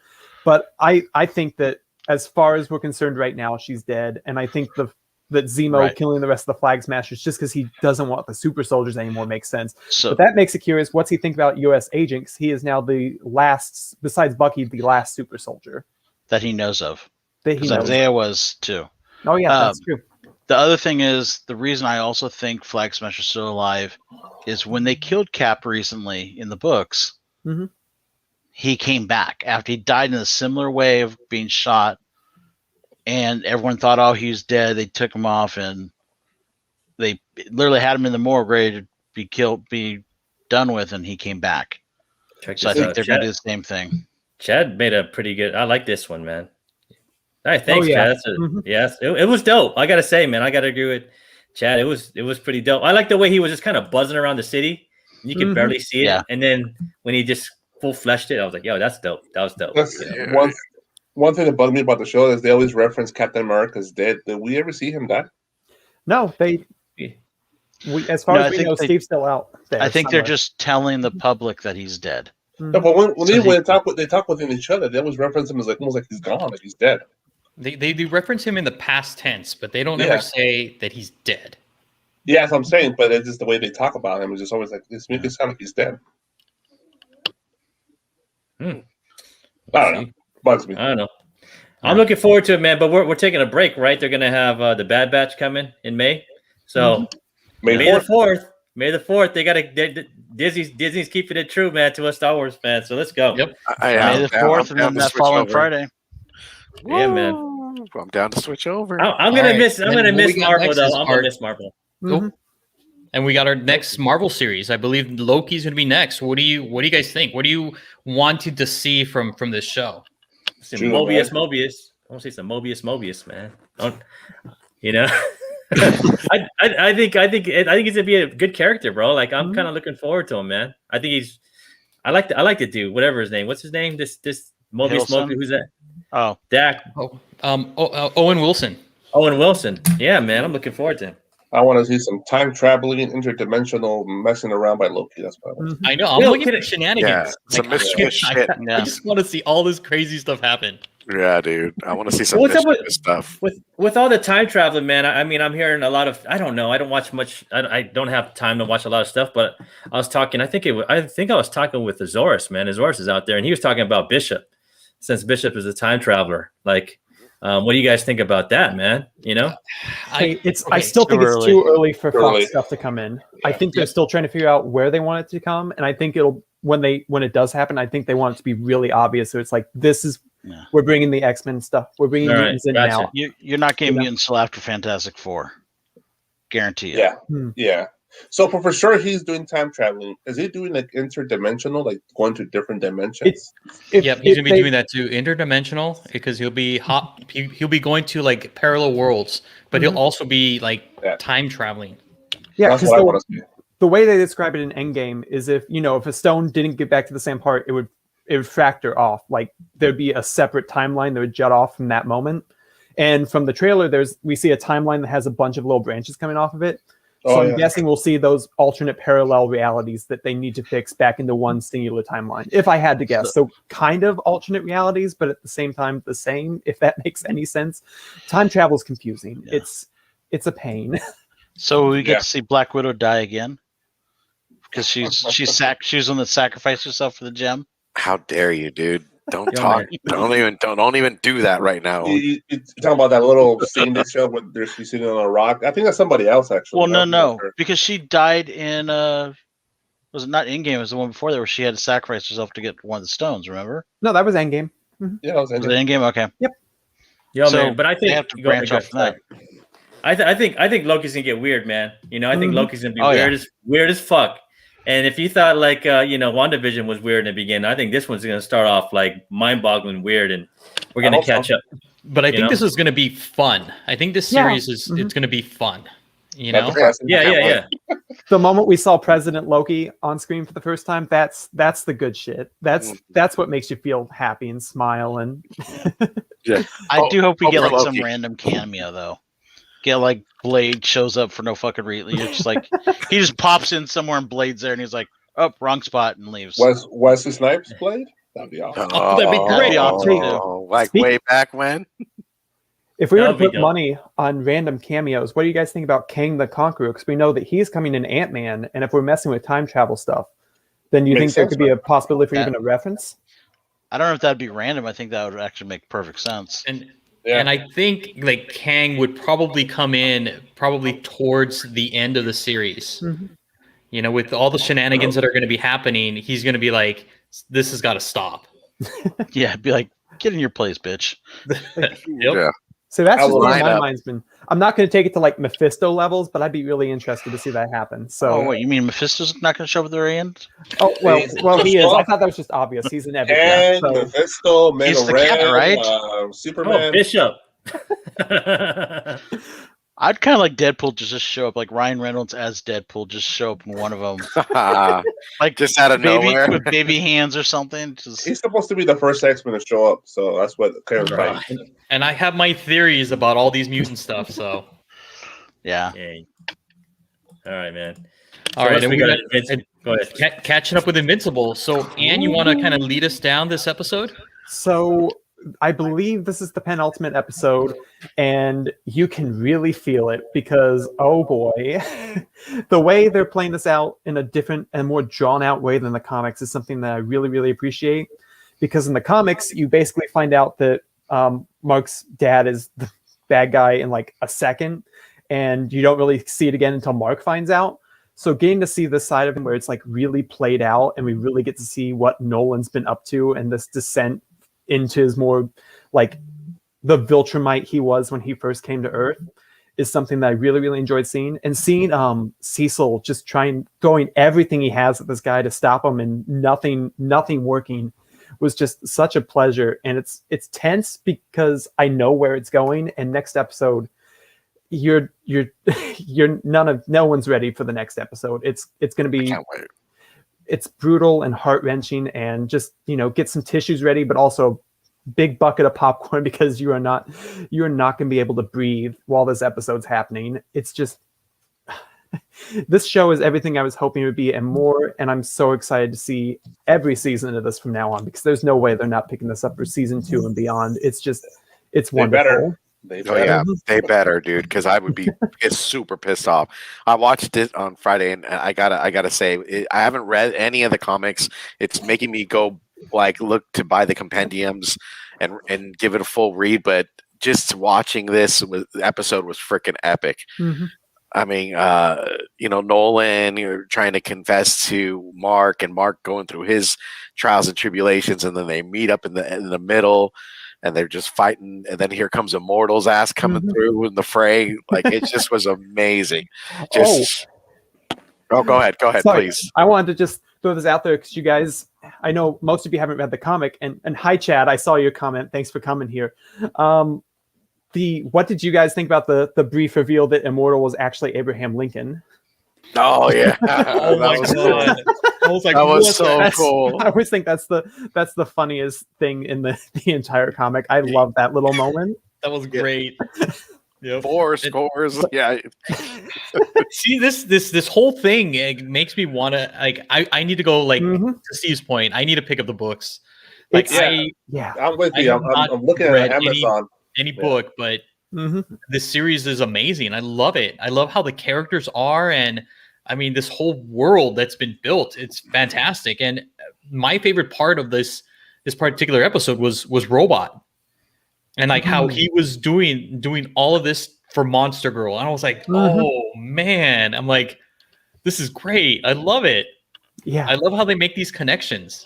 But I think that as far as we're concerned right now, she's dead, and I think that Zemo Right. killing the rest of the Flag Smashers just because he doesn't want the super soldiers anymore makes sense. So But that makes it curious. What's he think about U.S. agents? He is now the last, besides Bucky, the last super soldier. that he knows of. that he Because knows. Isaiah was too. Oh yeah, that's true. The other thing is, the reason I also think Flag Smasher's still alive is when they killed Cap recently in the books, Mhm. he came back after he died in a similar way of being shot, and everyone thought, oh, he was dead. They took him off, and they literally had him in the morgue ready to be killed, be done with, and he came back. Check So I this think out. they're going to do the same thing. Chad made a pretty good. I like this one, man. All right, thanks, yeah. Chad. Yes, it was dope. I gotta say, man, I gotta agree with Chad. It was pretty dope. I like the way he was just kind of buzzing around the city. You could barely see it, Yeah. and then when he just full fleshed it, I was like, "Yo, that's dope. That was dope." That's You know? one thing that bugged me about the show is they always reference Captain America's dead. Did we ever see him die? No, as far No, I as we think know, they- Steve's still out there. I think they're somewhere. just telling the public that he's dead. No, but when So they talk within each other, they always reference him as like almost like he's gone, like he's dead. They do reference him in the past tense, but they don't Yeah. ever say that he's dead. Yeah, that's what I'm saying. But it's just the way they talk about him. It's just always like this makes it sound like he's dead. I don't know. Bugs me. I don't know. I'm looking forward to it, man. But we're taking a break, right? They're gonna have the Bad Batch coming in May, so May May the 4th. 4th. May the 4th. They gotta Disney's keeping it true, man, to us Star Wars fans. So let's go. Yep. May the 4th, and then that following Friday. Yeah, man. I'm down to switch over. I'm gonna right, miss. I'm and gonna what miss we got Marvel next though. is I'm our- gonna miss Marvel. Mhm. And we got our next Marvel series. I believe Loki's going to be next. What do you guys think? What do you wanted to see from this show? Some True, Mobius. man. I want to say some Mobius, man. You know, I think he's gonna be a good character, bro. Like I'm kind of looking forward to him, man. I think I like the dude, whatever his name. What's his name? This Mobius. Hiddleston? Who's that? Oh, Dak. Owen Wilson. Owen Wilson. Yeah, man. I'm looking forward to him. I want to see some time traveling, interdimensional messing around by Loki. That's what I want. I know. I'm Yo, looking kid- at shenanigans. Yeah, some mischievous shit. I Yeah. just want to see all this crazy stuff happen. Yeah, dude. I want to see some What's up mischievous stuff. With all the time traveling, man. I mean, I'm hearing a lot of. I don't know. I don't watch much. I don't have time to watch a lot of stuff. But I was talking. I think I was talking with Azores, man. Azores is out there, and he was talking about Bishop, since Bishop is a time traveler. Like, what do you guys think about that, man? You know, I okay, still think it's too early for Too early. Fox stuff to come in. I think they're still trying to figure out where they want it to come, and I think it'll when it does happen, I think they want it to be really obvious. So it's like we're bringing the X-Men stuff, we're bringing All right, mutants in gotcha. now. you're not getting You know? mutants until after Fantastic Four. Guarantee it. Yeah, Hmm. yeah. So for sure, he's doing time traveling. Is he doing like interdimensional, like going to different dimensions? Yep, he's gonna be doing that too, interdimensional, because he'll be he'll be going to like parallel worlds, but he'll also be like Yeah. time traveling. Yeah, That's because what I want to see. the way they describe it in Endgame is if a stone didn't get back to the same part, it would fracture off. Like there'd be a separate timeline that would jut off from that moment. And from the trailer, we see a timeline that has a bunch of little branches coming off of it. So I'm guessing we'll see those alternate parallel realities that they need to fix back into one singular timeline. If I had to guess, so kind of alternate realities, but at the same time the same. If that makes any sense, time travel is confusing. Yeah. It's a pain. So we get Yeah. to see Black Widow die again because she was one that sacrificed herself for the gem. How dare you, dude? Don't Yo, talk. man. Don't even do that right now. You talking about that little scene they show where she's sitting on a rock? I think that's somebody else actually. Well, I'm not no, sure. because she died in was it not Endgame? It was the one before there where she had to sacrifice herself to get one of the stones. Remember? No, that was Endgame. Yeah, I was Was it Endgame? Okay. Yo, So man. But I they think have to branch off from that. I think Loki's gonna get weird, man. I think Loki's gonna be Oh, yeah. weird as fuck. And if you thought like WandaVision was weird in the beginning, I think this one's gonna start off like mind-boggling weird, and we're gonna hope so. catch up. But I You think know? this is going to be fun. I think this Yeah. series is it's going to be fun. You know, Yeah. The moment we saw President Loki on screen for the first time, that's the good shit. That's what makes you feel happy and smile. And I do hope we get like Loki. some random cameo though. Get like Blade shows up for no fucking reason. You're just like he just pops in somewhere and Blade's there and he's like, oh, wrong spot and leaves. Wesley Snipes played? That'd be awesome. Oh, that'd be great. Like way back when. if we were to That'd be put dope. money on random cameos, what do you guys think about Kang the Conqueror? Because we know that he's coming in Ant-Man, and if we're messing with time travel stuff, then do you Makes think there sense, could be a possibility for Yeah. even a reference? I don't know if that'd be random. I think that would actually make perfect sense. And Yeah. And I think like Kang would probably come in probably towards the end of the series. Mhm. You know, with all the shenanigans that are going to be happening, he's going to be like, "This has got to stop." Yeah, be like, get in your place, bitch. Yep. Yeah. So that's I just will where line my up. mind's been. I'm not going to take it to like Mephisto levels, but I'd be really interested to see that happen. So, Oh, wait, you mean Mephisto's not going to show up at the very end? well, He's he is. gonna I thought that was just obvious. He's in everything. And So, Mephisto, Man He's of the Red, cat, right? Oh, Superman. Bishop. I'd kind of like Deadpool to just show up, like Ryan Reynolds as Deadpool, just show up in one of them, like Just out of baby nowhere. with baby hands or something. Just He's supposed to be the first X-Men to show up, so that's what clarifying. And I have my theories about all these mutant stuff. So, yeah. Yay. All right, man. all right, and and we got Go ahead. catching up with Invincible. So, Anne, you want to kind of lead us down this episode? so I believe this is the penultimate episode, and you can really feel it because, oh boy, the way they're playing this out in a different and more drawn out way than the comics is something that I really, really appreciate. Because in the comics, you basically find out that Mark's dad is the bad guy in like a second, and you don't really see it again until Mark finds out. So getting to see this side of him where it's like really played out, and we really get to see what Nolan's been up to and this descent into his more like the Viltrumite he was when he first came to Earth is something that I really, really enjoyed seeing. And seeing Cecil just going everything he has at this guy to stop him and nothing working was just such a pleasure. And it's tense because I know where it's going. And next episode, no one's ready for the next episode. It's going to be, Can't wait. it's brutal and heart-wrenching, and just, get some tissues ready, but also big bucket of popcorn because you are not going to be able to breathe while this episode's happening. It's just, this show is everything I was hoping it would be and more, and I'm so excited to see every season of this from now on, because there's no way they're not picking this up for season 2 and beyond. It's wonderful. better. Oh yeah, they better, dude. Because I would be super pissed off. I watched it on Friday, and I gotta say, I haven't read any of the comics. It's making me go look to buy the compendiums and give it a full read. But just watching this episode was freaking epic. Mhm. I mean, Nolan, you're trying to confess to Mark, and Mark going through his trials and tribulations, and then they meet up in the middle. And they're just fighting, and then here comes Immortal's ass coming through in the fray. Like, it just was amazing. Go ahead, Sorry, please. I wanted to just throw this out there because you guys, I know most of you haven't read the comic, and hi Chad, I saw your comment. Thanks for coming here. What did you guys think about the brief reveal that Immortal was actually Abraham Lincoln? Oh yeah, Oh my god! I was like, that was what so the- cool. I always think that's the funniest thing in the entire comic. I love that little moment. That was great. Yep. 4 scores. Yeah, See, this whole thing, it makes me want to I need to go Mhm. to Steve's point. I need to pick up the books. Like It's- Yeah. I'm with I you. have I'm not looking at read Amazon. any book, but Mhm. this series is amazing. I love it. I love how the characters are, and I mean this whole world that's been built. It's fantastic. And my favorite part of this particular episode was Robot, and like how he was doing all of this for Monster Girl. And I was like, oh man, I'm like, this is great. I love it. Yeah. I love how they make these connections.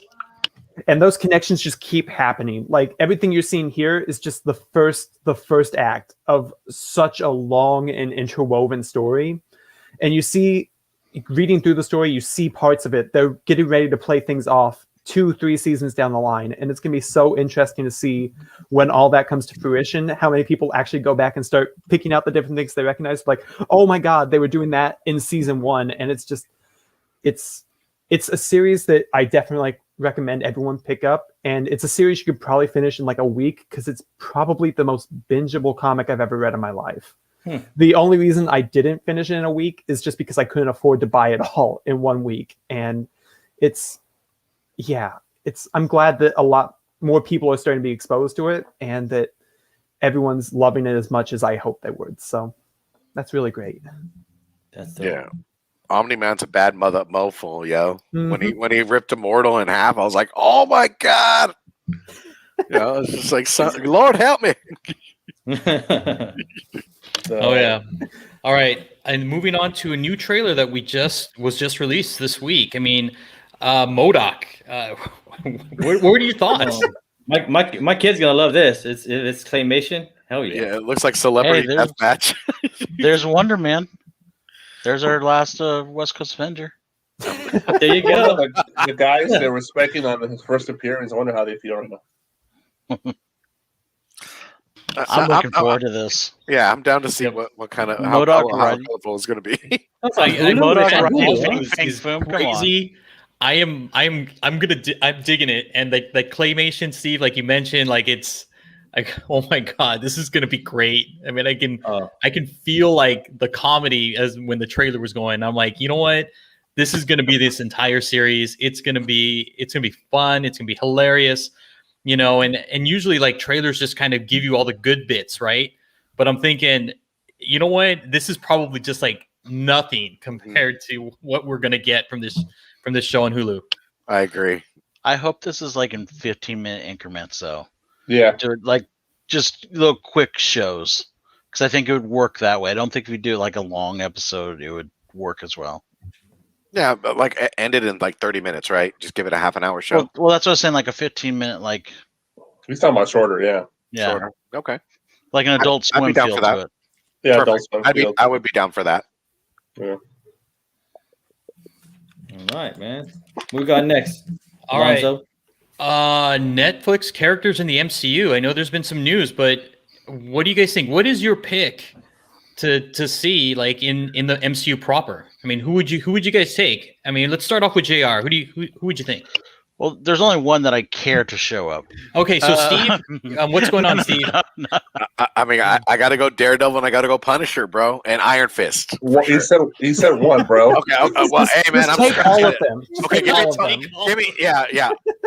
And those connections just keep happening. Like, everything you're seeing here is just the first act of such a long and interwoven story. And you see, reading through the story, you see parts of it. They're getting ready to play things off 2-3 seasons down the line, and it's going to be so interesting to see when all that comes to fruition, how many people actually go back and start picking out the different things they recognize, like, oh my god, they were doing that in season 1. And it's just, it's a series that I definitely recommend everyone pick up, and it's a series you could probably finish in like a week, because it's probably the most bingeable comic I've ever read in my life. The only reason I didn't finish it in a week is just because I couldn't afford to buy it all in 1 week. And I'm glad that a lot more people are starting to be exposed to it, and that everyone's loving it as much as I hoped they would. So that's really great. That's yeah. Omni Man's a bad mother mofo, yo. Mhm. When he ripped Immortal in half, I was like, oh my god. It's just like, Lord help me. Oh yeah. All right. And moving on to a new trailer that was just released this week. I mean, MODOK. What are your thoughts? My kid's gonna love this. It's claymation. Hell yeah. Yeah, it looks like celebrity Hey, death match. There's Wonder Man. There's our last West Coast Avenger. There you go. The guys they're respecting on his first appearance. I wonder how they feel right now. I'm looking forward to this. Yeah, I'm down to see what kind of how colorful it's going to be. Is crazy. I'm digging it, and like claymation, Steve, like you mentioned, like it's like, oh my god, this is gonna be great. I mean, I can feel like the comedy as when the trailer was going. I'm like, you know what, this is gonna be this entire series. It's gonna be fun. It's gonna be hilarious, you know. And usually like trailers just kind of give you all the good bits, right? But I'm thinking, you know what, this is probably just like nothing compared to what we're gonna get from this show on Hulu. I agree. I hope this is like in 15-minute increments, though. Yeah, like just little quick shows, because I think it would work that way. I don't think if we do like a long episode, it would work as well. Yeah, but like end it in like 30 minutes, right? Just give it a half an hour show. Well, that's what I was saying. Like a 15-minute, like he's talking about shorter. Yeah, Shorter. Okay. Like an Adult Swim I'd be down feel for that. to it. Yeah, Perfect. Adult Swim field. I would be down for that. Yeah. All right, man. What we got next? All right. Alonzo? Netflix characters in the MCU. I know there's been some news, but what do you guys think? What is your pick to see like in the MCU proper? I mean, who would you guys take? I mean, let's start off with JR. Who would you think? Well, there's only one that I care to show up. Okay, so Steve, what's going on, Steve? I mean, I got to go Daredevil and I got to go Punisher, bro, and Iron Fist. Well, he said one, bro. Okay, well, hey man, I'm take all of them. Okay,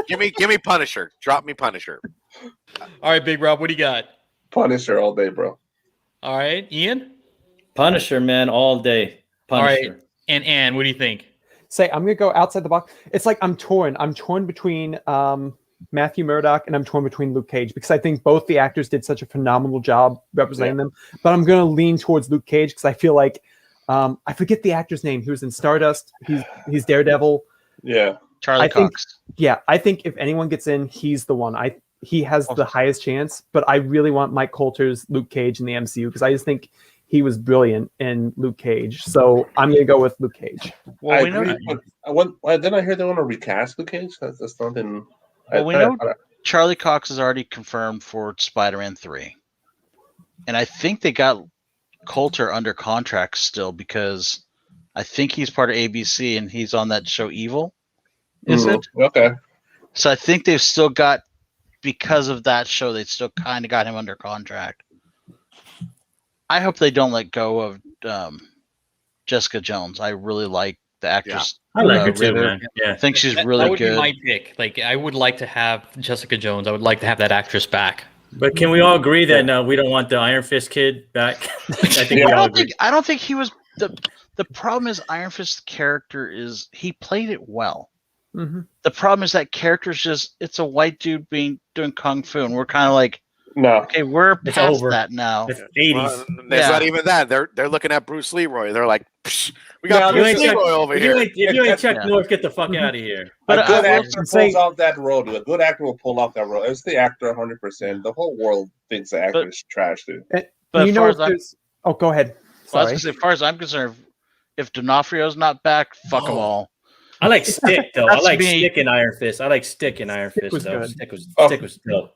Give give me Punisher. Drop me Punisher. All right, Big Rob, what do you got? Punisher all day, bro. All right, Ian. Punisher, man, all day. Punisher. All right, and Ann, what do you think? Say, I'm gonna go outside the box. It's like I'm torn. I'm torn between Matthew Murdock and I'm torn between Luke Cage, because I think both the actors did such a phenomenal job representing them. But I'm gonna lean towards Luke Cage because I feel like I forget the actor's name. He was in Stardust. He's Daredevil. Yeah, Charlie Cox. I think if anyone gets in, he's the one. He has the highest chance. But I really want Mike Coulter's Luke Cage in the MCU because I just think he was brilliant in Luke Cage. So I'm going to go with Luke Cage. Well, I agree. Then I hear they want to recast Luke Cage. That's something. Well, we know Charlie Cox is already confirmed for Spider-Man 3. And I think they got Coulter under contract still because I think he's part of ABC and he's on that show Evil. Is it? Okay. So I think they've still got, because of that show, they still kind of got him under contract. I hope they don't let go of Jessica Jones. I really like the actress. Yeah. I like her too, man. Yeah, I think she's really that would good. Be my pick. Like, I would like to have Jessica Jones. I would like to have that actress back. But can we all agree that no, we don't want the Iron Fist kid back? I think I don't think he was the problem is Iron Fist's character is he played it well. Mm-hmm. The problem is that character's just it's a white dude doing kung fu, and we're kind of like, no, okay, we're past that now. It's 80s. Well, it's not even that. They're looking at Bruce Leroy. They're like, we got Bruce Leroy over here. If you ain't Chuck Norris, get the fuck out of here. But a good actor pulls off that role. A good actor will pull off that role. It's the actor 100%. The whole world thinks the actor is trash, dude. But you know, go ahead. Well, as far as I'm concerned, if D'Onofrio's not back, fuck them all. I like Stick though. I like Stick in Iron Fist. I like Stick in Iron Fist though. Stick was dope.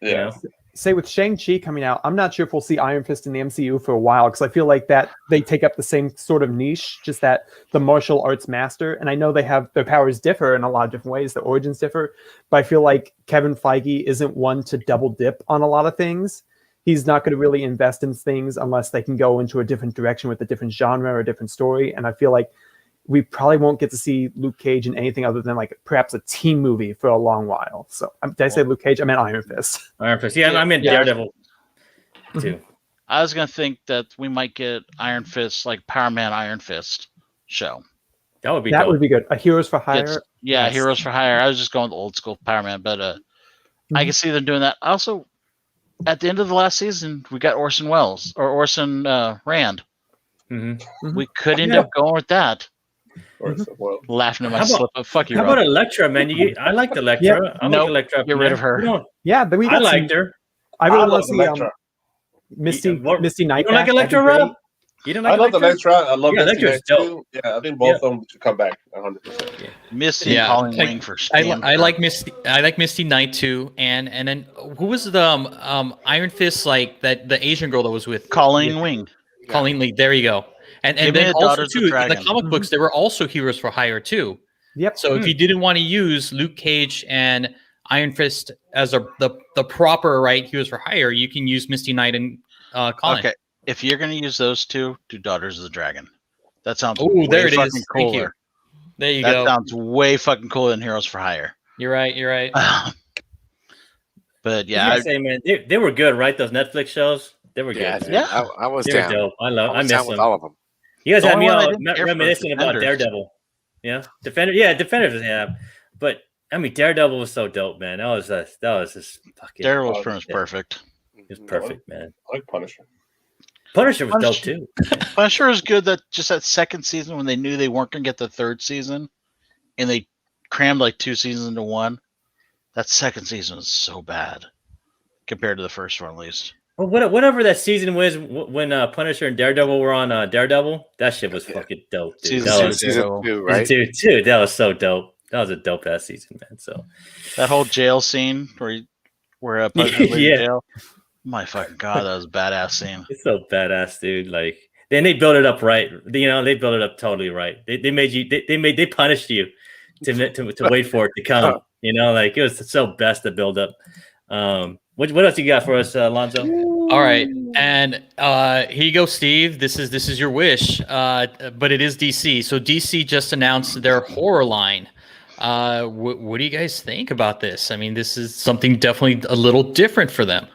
Yeah. You know? Say with Shang-Chi coming out, I'm not sure if we'll see Iron Fist in the MCU for a while because I feel like that they take up the same sort of niche, just that the martial arts master. And I know they have their powers differ in a lot of different ways, the origins differ, but I feel like Kevin Feige isn't one to double dip on a lot of things. He's not going to really invest in things unless they can go into a different direction with a different genre or a different story. And I feel like we probably won't get to see Luke Cage in anything other than like perhaps a team movie for a long while. So did I say Luke Cage? I meant Iron Fist. Iron Fist. Yeah, I meant Daredevil too. I was going to think that we might get Iron Fist, like Power Man Iron Fist show. That would be good. A Heroes for Hire. Heroes for Hire. I was just going with old school Power Man, but I can see them doing that. Also, at the end of the last season, we got Orson Welles or Orson Rand. Mm-hmm. We could end Yeah. up going with that. Well, Laughing at my How about- slip up. Fuck you, How Rob. about Electra, man? I liked Electra. Yeah. I Nope. like Electra. Get rid of her. You don't- Yeah, but we I got liked her. I really I want love to see Electra. Misty What- Misty Nightfall. You don't like Electra, Rob? You don't like I love Electra? Electra. I love Yeah, Misty Electra's Knight dope. too. Yeah, I think both of them should come back 100%. Misty Yeah, and Colleen like, Wing for I like Misty. I like Misty Knight too, and then who was the Iron Fist, like that the Asian girl that was with Colleen Wing. Colleen Lee? There you go. And Give me then the also Daughters of too in the Dragon. comic books there were also heroes for hire too. Yep. So if you didn't want to use Luke Cage and Iron Fist as the proper heroes for hire, you can use Misty Knight and Colin. Okay, if you're gonna use those two, do Daughters of the Dragon. That sounds Oh, way there it fucking is. Thank you. cooler. There you That go. sounds way fucking cooler than Heroes for Hire. You're right. You're right. But Yeah, yeah, I say, man, they were good, right? Those Netflix shows, they were Yeah, good. dude, Yeah. I was They were down. dope. I I miss was down with them. all of them. You guys The had only me one I all didn't care for was reminiscing about Defenders. Daredevil. Yeah, Defender. Yeah, Defenders. Yeah, but I mean, Daredevil was so dope, man. That was just fucking. Daredevil was pretty much perfect. It was perfect, man. I like Punisher. Punisher was dope Punisher- too. Punisher is good. That just that second season when they knew they weren't gonna get the third season, and they crammed like 2 seasons into one. That second season was so bad compared to the first one, at least. Well, whatever that season was when Punisher and Daredevil were on Daredevil, that shit was fucking dope, dude. Season That two, was Season Daredevil. 2, right? dude, that was so dope. That was a dope ass season, man. So That whole jail scene where Punisher was in Yeah. jail. My fucking god, that was a badass scene. it's so badass, dude. Like then they built it up right. You know, they built it up totally right. They made you. They punished you to wait for it to come. You know, like it was so best to build up. What else you got for us, Alonzo? All right, and here you go, Steve. This is your wish, but it is DC. So DC just announced their horror line. What do you guys think about this? I mean, this is something definitely a little different for them.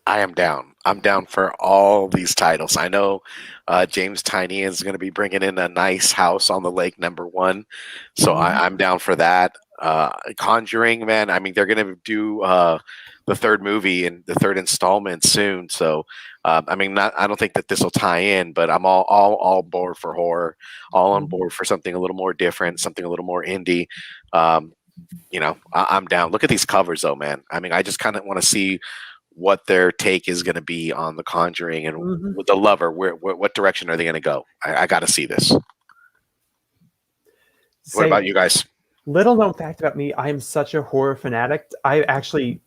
I am down. I'm down for all these titles. I know James Tynion is going to be bringing in a nice house on the lake, #1. So I'm down for that. Conjuring, man. I mean, they're going to do the third movie and the third installment soon. So, I mean, I don't think that this will tie in, but I'm all board for horror, all on board for something a little more different, something a little more indie. You know, I'm down. Look at these covers, though, man. I mean, I just kind of want to see what their take is going to be on The Conjuring and with the Lover. What direction are they going to go? I got to see this. What about you guys? Little known fact about me, I am such a horror fanatic. I actually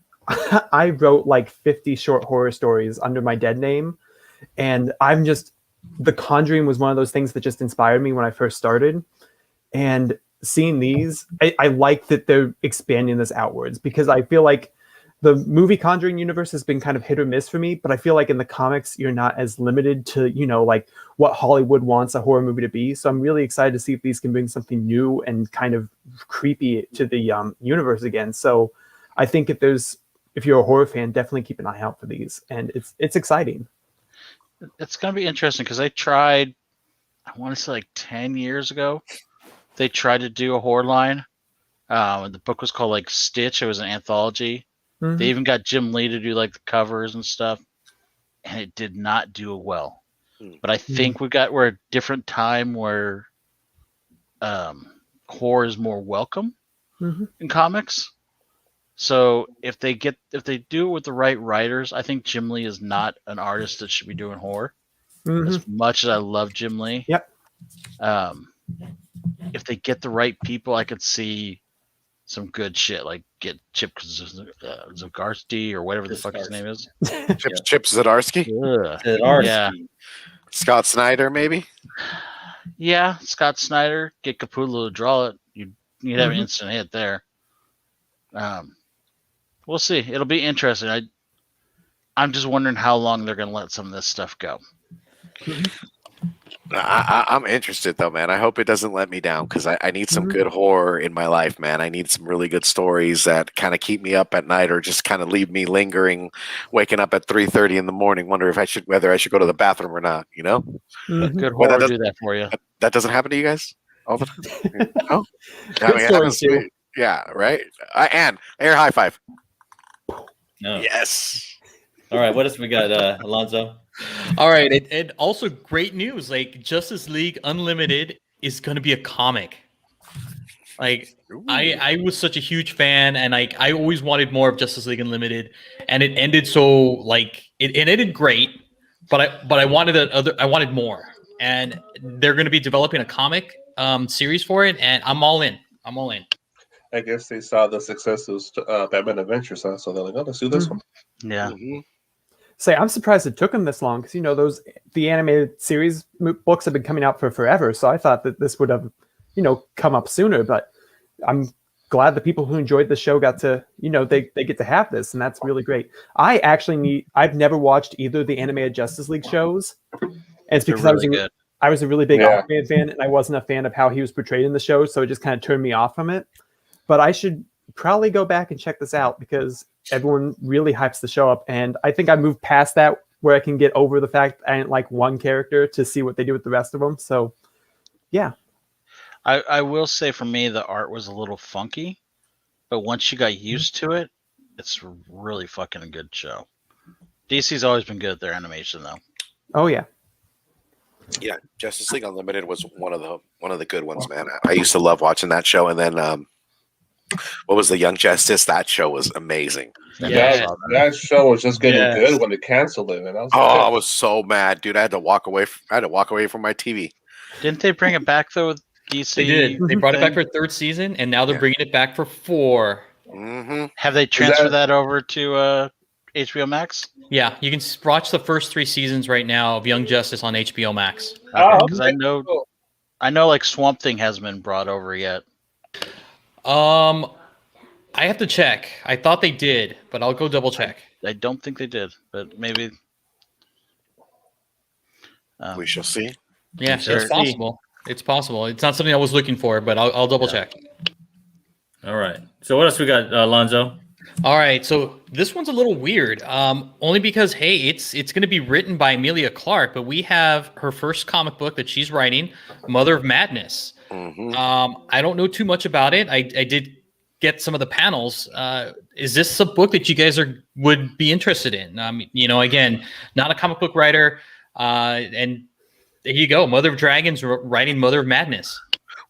I wrote like 50 short horror stories under my dead name. And The Conjuring was one of those things that just inspired me when I first started. And seeing these, I like that they're expanding this outwards because I feel like the movie Conjuring universe has been kind of hit or miss for me, but I feel like in the comics, you're not as limited to, like what Hollywood wants a horror movie to be. So I'm really excited to see if these can bring something new and kind of creepy to the universe again. So I think if you're a horror fan, definitely keep an eye out for these. And it's exciting. It's going to be interesting because they tried, I want to say like 10 years ago, they tried to do a horror line. The book was called like Stitch. It was an anthology. Mhm. They even got Jim Lee to do like the covers and stuff, and it did not do well. But I think we're at a different time where horror is more welcome in comics. So if they do it with the right writers, I think Jim Lee is not an artist that should be doing horror. As much as I love Jim Lee, Yep. If they get the right people, I could see some good shit. Like get Chip Zdarsky or whatever the fuck his name is. Chip Zdarsky? Ugh. Yeah. Scott Snyder, maybe? Yeah, Scott Snyder, get Capullo to draw it. You'd have an instant hit there. We'll see. It'll be interesting. I'm just wondering how long they're going to let some of this stuff go. I'm interested, though, man. I hope it doesn't let me down because I need some good horror in my life, man. I need some really good stories that kind of keep me up at night or just kind of leave me lingering, waking up at 3:30 in the morning, wonder whether I should go to the bathroom or not, you know? Good Well, horror do that for you. That doesn't happen to you guys all the time? No? Good stories, too. Yeah, right? And air high five. No. Yes. All right, what else we got, Alonzo? All right, and also great news. Like Justice League Unlimited is going to be a comic. Like I was such a huge fan, and like I always wanted more of Justice League Unlimited, and it ended so like it ended great, but I wanted I wanted more, and they're going to be developing a comic series for it, and I'm all in. I'm all in. I guess they saw the success of Batman Adventures, huh? So they're like, oh, let's do this one. Yeah. Mm-hmm. Say, I'm surprised it took them this long because the animated series books have been coming out for forever. So I thought that this would have, come up sooner. But I'm glad the people who enjoyed the show got to, they get to have this, and that's really great. I've never watched either of the animated Justice League shows, and it's They're because really good. I was a really big Yeah. Aquaman fan, and I wasn't a fan of how he was portrayed in the show, so it just kind of turned me off from it. But I should probably go back and check this out because everyone really hypes the show up, and I think I moved past that where I can get over the fact I didn't like one character to see what they do with the rest of them. So, yeah. I will say for me, the art was a little funky, but once you got used to it, it's really fucking a good show. DC's always been good at their animation, though. Oh yeah. Yeah, Justice League Unlimited was one of the good ones, man. I used to love watching that show, and then what was the Young Justice? That show was amazing. Yeah. That show was just getting Yes. good when they canceled it, and I was Oh, like, I was so mad, dude. I had to walk away. I had to walk away from my TV. Didn't they bring it back though with DC? They did. They brought it back thing? for third season, and now they're Yeah. bringing it back for 4. Mm-hmm. Have they transferred that over to HBO Max? Yeah, you can watch the first 3 seasons right now of Young Justice on HBO Max. Oh, Because I know like Swamp Thing hasn't been brought over yet. I have to check. I thought they did, but I'll go double check. I don't think they did, but maybe. We shall see. Yeah, Sure. it's possible. It's possible. It's not something I was looking for, but I'll double check. All right. So what else we got, Alonzo? All right, so this one's a little weird. Only because hey, it's going to be written by Amelia Clark, but we have her first comic book that she's writing, Mother of Madness. Mm-hmm. I don't know too much about it. I did get some of the panels. Is this a book that you guys would be interested in? Again, not a comic book writer, and there you go, Mother of Dragons writing Mother of Madness.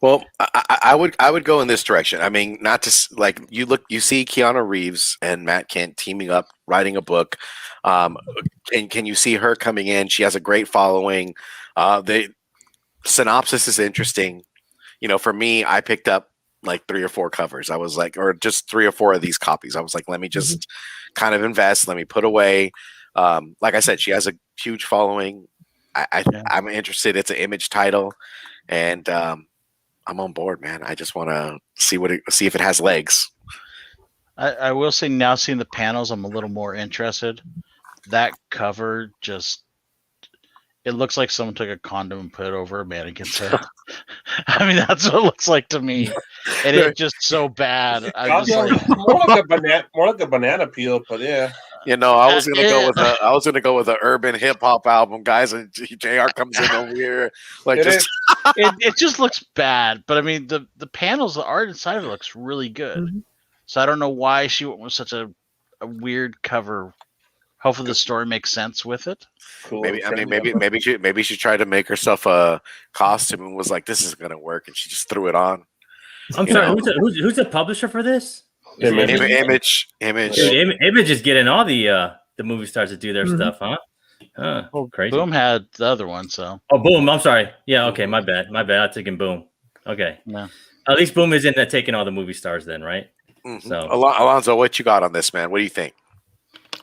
Well, I would go in this direction. I mean, not to like you see Keanu Reeves and Matt Kent teaming up, writing a book. Can you see her coming in? She has a great following. The synopsis is interesting. For me, I picked up like 3 or 4 covers. I was like, or just 3 or 4 of these copies. I was like, let me just kind of invest. Let me put away. Like I said, she has a huge following. I'm interested. It's an Image title, and I'm on board, man. I just want to see if it has legs. I will say now, seeing the panels, I'm a little more interested. That cover it looks like someone took a condom and put it over a mannequin's head. I mean, that's what it looks like to me. And it's just so bad. I'm just like, more like a banana peel, but yeah. I was gonna go with an urban hip hop album, guys, and JR comes in over here like it just looks bad. But I mean, the panels, the art inside of it looks really good. Mm-hmm. So I don't know why she went with such a weird cover. Hopefully the story makes sense with it. Cool. Maybe she tried to make herself a costume and was like, "This isn't gonna work," and she just threw it on. I'm sorry. Who's the publisher for this? Image. Dude, Image is getting all the movie stars to do their stuff, huh? Well, crazy. Boom had the other one, so. Oh, Boom. I'm sorry. Yeah. Okay. My bad. I'm taking Boom. Okay. No. At least Boom isn't taking all the movie stars then, right? Mm-hmm. So, Alonzo, what you got on this, man? What do you think?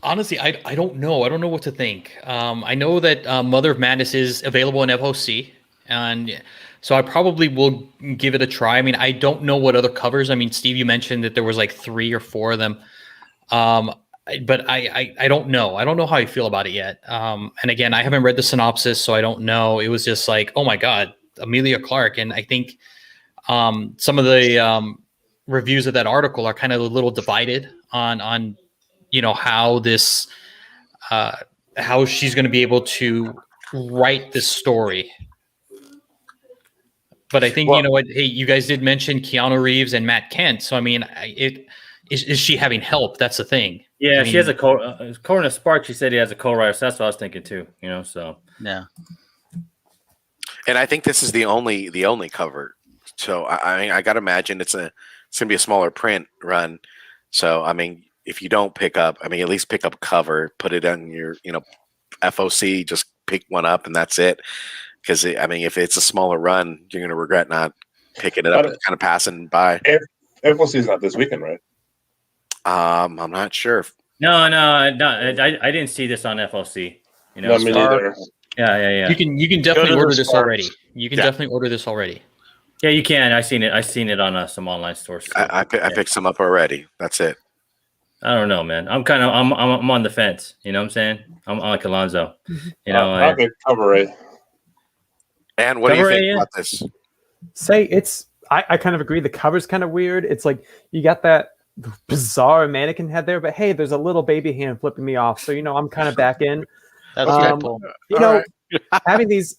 Honestly, I don't know. I don't know what to think. I know that Mother of Madness is available in FOC, and so I probably will give it a try. I mean, I don't know what other covers. I mean, Steve, you mentioned that there was like 3 or 4 of them, but I don't know. I don't know how I feel about it yet. And again, I haven't read the synopsis, so I don't know. It was just like, oh my God, Amelia Clark, and I think some of the reviews of that article are kind of a little divided on how this how she's going to be able to write this story. But I think, hey, you guys did mention Keanu Reeves and Matt Kent. So, I mean, if is she having help? That's the thing. Yeah, I she has mean- a according to Spark, she said he has a co-writer. So that's what I was thinking too. So Yeah. And I think this is the only cover. So I mean, I gotta imagine it's gonna be a smaller print run. So I mean, if you don't pick up, I mean, at least pick up a cover, put it on your FOC, just pick one up and that's it. Because I mean, if it's a smaller run, you're gonna regret not picking it up and kind of passing by. FOC is not this weekend, right? I'm not sure. no, I didn't see this on FOC. No, me neither. Yeah. You can Go definitely to order the this stores. already. You can definitely order this already. Yeah, you can. I seen it on some online stores. Too. I picked some up already. That's it. I don't know, man. I'm on the fence. You know what I'm saying? I'm like Alonzo. I'll get cover A. And what do you Cover think A, about this? I kind of agree. The cover's kind of weird. It's like you got that bizarre mannequin head there, but hey, there's a little baby hand flipping me off. So I'm kind of back in. That's Deadpool. Having these